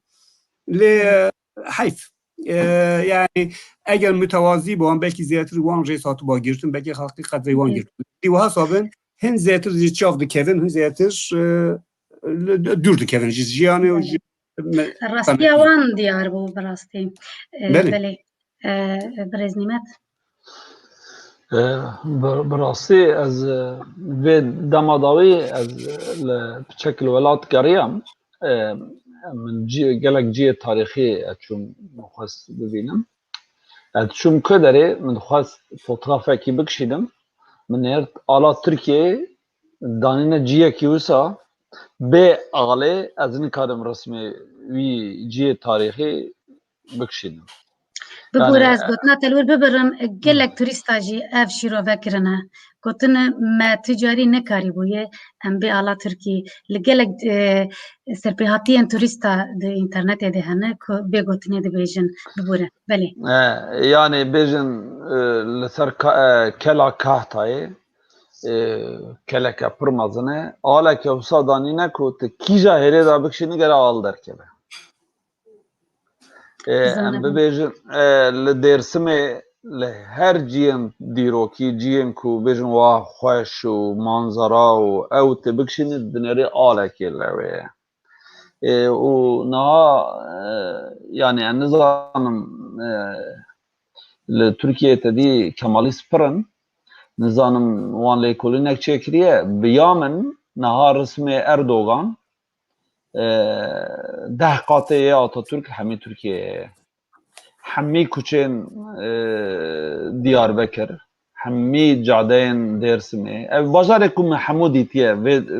لی حیف yani eğer mütevazi bu an belki ziyareti ruan resatı ba girtin belki halkı kadrivan girtin diye hasabın hen ziyareti ziyareti kevin hen ziyareti dürdü kevin yani الراستی اوان دیار بو براستی بله برزنیمت براستی از به دماداوی از بشکل ولات گریم من گلک جی تاریخی چون مخواست ببینم چون که داره من خواست fotoğrafı ki بکشیدم من ارد آلا ترکیه دانین جیه کیوسا به آله از این کارم رسمی وی جی تاریخی بکشیدم ببور از گوتنا تلور ببرم گلک توریستا جی اف شیرو وکرنه گوتن ما تجاری نکاری بویه ام به آلا ترکی لگلک سرپیهاتی ان توریستا ده اینترنت ده هنه که به گوتنه ده بیجن ببوره بله yani بیجن لسر کلا کهتای keleke pırmazını ala ki usa danine ku te kija hele da bikşini gere al derkebe em bebejin le dersime le her ciyen diroki ciyen ku bejin wa xoş u manzara u ew te bikşini dineri ala kellewe u na yani en nizamım le Türkiye tedi Kemalist pırın نظام وان لیکولینک چکریه بیامن نهار رسم اردوغان ده قاطعه آتاتürk همی ترکیه همی کوچین دیاربکر همی جادین درسمه بازار کم حمودی تیه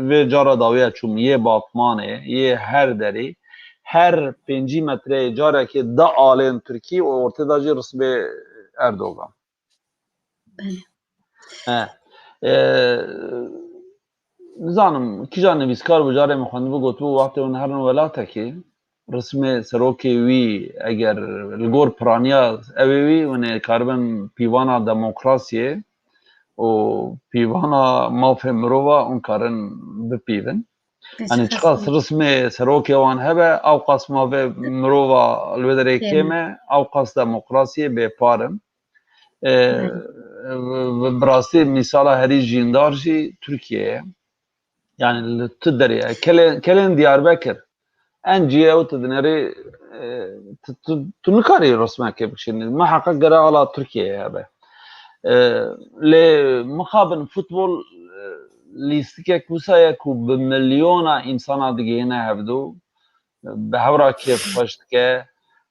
و جارا داویه چوم یه باطمانه یه هر دری هر 5 متره جاره که ده آلین ترکی و ارتداجی رسم اردوغان نزانم کجا نویسکار بجاره میخوانده بگوت بو وقتی اون هر نولاته که رسم سروکی وی اگر لگور پرانیا اوی ونه کاربن پیوانا دموکراسیه و پیوانا مافه مروه اون کارن بپیون يعني تشخص رسمي سروكي وان هبه او قص مافه مروه الودري كيمه او قص دموكراسية بپارم براستي مثال هري جيندار جي تركيا يعني تدري كلين دياربكر انجي او تدنري تنكري رسمك بكشن ما حقق قرا على تركيا هذا لمقابل فوتبول لیستیک کوسایه کو به میلیونا انسان دیگه نه هفدو به هورا کیف خوشت که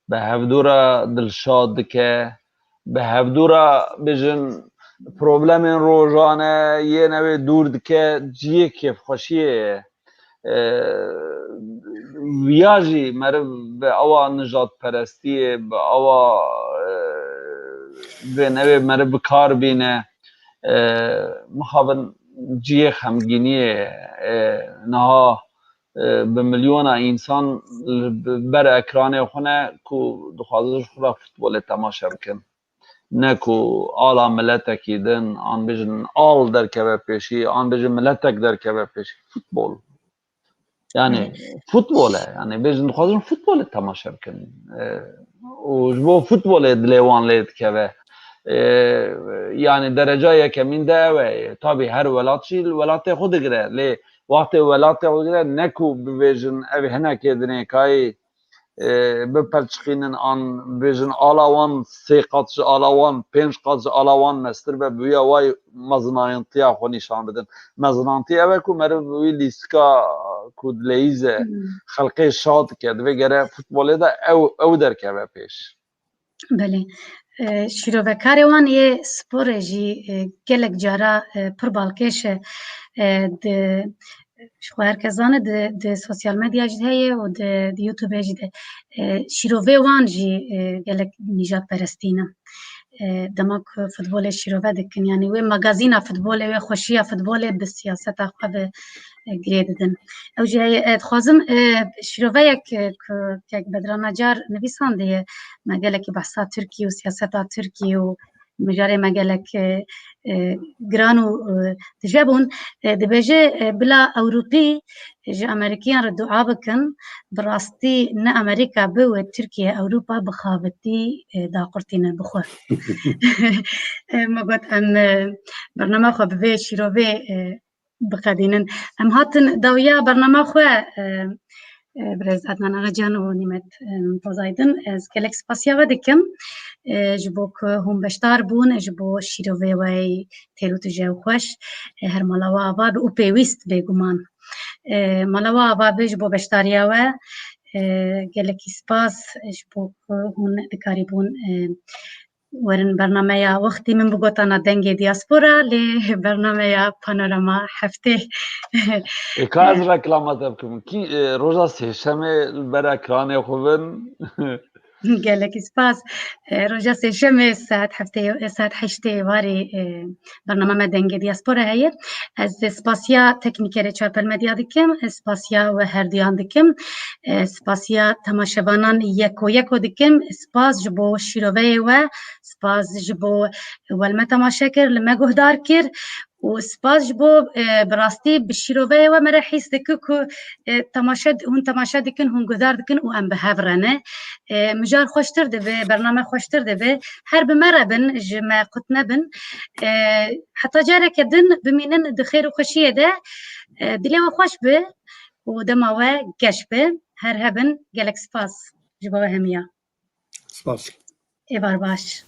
به هفدورا دلشاد که به هفدورا بجن پروبلم روزانه یه نوع دور دکه جیه کیف خوشیه ویاجی مر به اوا نجات پرستیه به اوا به نوع مر بکار بینه مخابن جیه خمگینیه نها به میلیون انسان بر اکران خونه کو دخوازش خورا فوتبال تماشا بکن نه کو آلا ملتک ایدن آن بجن آل در که پیشی آن بجن ملتک در که پیشی فوتبال yani futbole yani biz dixwazin futbolê temaşa bikin û ji bo futbolê dilê wan lê dike ve yani dereceya kemîn de ew e tabii her welat jî li welatê xwe digire lê waxtê welatê xwe digire ne ku bibêjin ev hinekê dinêkayê bipelçixînin an bêjin ala wan sê qat ji ala wan pênc qat ji ala wan mestir be bûye way mezinayentiya xwe nîşan bidin mezinantî ew e ku meriv wî lîstika ku dileyîze xelkê şad dike divê gere futbolê de ew derkeve pêş. Belê şîrovekarê wan yê sporê jî gelek cara pir balkêş e di xwe herkes zane di sosyal medya jî heye û di YouTubeê jî de şîrovê wan jî gelek nîjatperestî ne dema ku futbolê şîrove dikin yani wê magazîna futbolê wê xweşiya futbolê bi siyaseta xwe ve girê didin ew jî heye dixwazim şîroveyek ku bedrana car nivîsandiye me gelekî behsa Tirkiye û siyaseta Tirkiye û mijarê me gelek giran û dijebûn dibêje bila Ewropî ji Amerîkiyan re dua bikin bi rastî ne Amerîka bi wê Tirkiye Ewropa bi xavitî daqurtîne bi xwe me got em bername xwe bi vê şîrovê biqedînin em hatin dawiya bername xwe Birêz Ednan Agacan û Nîmet Murtazaydin ez gelek spasiya ve dikim ji bo ku hûn beşdar bûn ji bo şîrovê we têr û tije û xweş her mala we ava bi û pêwîst bêguman mala we ava bê ji bo beşdariya we gelekî spas ji bo ku hûn dikarîbûn werin bernameya wextî min bi gotana dengê diaspora lê bernameya panorama heftê Ka ez reklama te bikim kî roja sêşemê li ber ekranê xwe bin gelekî spas roja sêşemê saet heştê warê bername me dengê diaspora heye ez spasiya teknîkerê çarpelmedya dikim spasiya we herduyan dikim spasiya temaşevanan yeko dikim spas ji bo şîroveyê we spas ji bo welme temaşe kir li me guhdar kir û spas ji bo bi rastî bi şîroveyê we me re hîs dike ku hûn temaşe dikin hûn guhdar dikin û em bi hev re ne mijar xweştir dibe bername xweştir dibe her bi me re bin ji me qut nebin heta careke din bimînin di xêr û xweşiyê de dilê we xweş bi û dema we geş bi her hebin gelek spas ji bo we hemiya Spas. êvar baş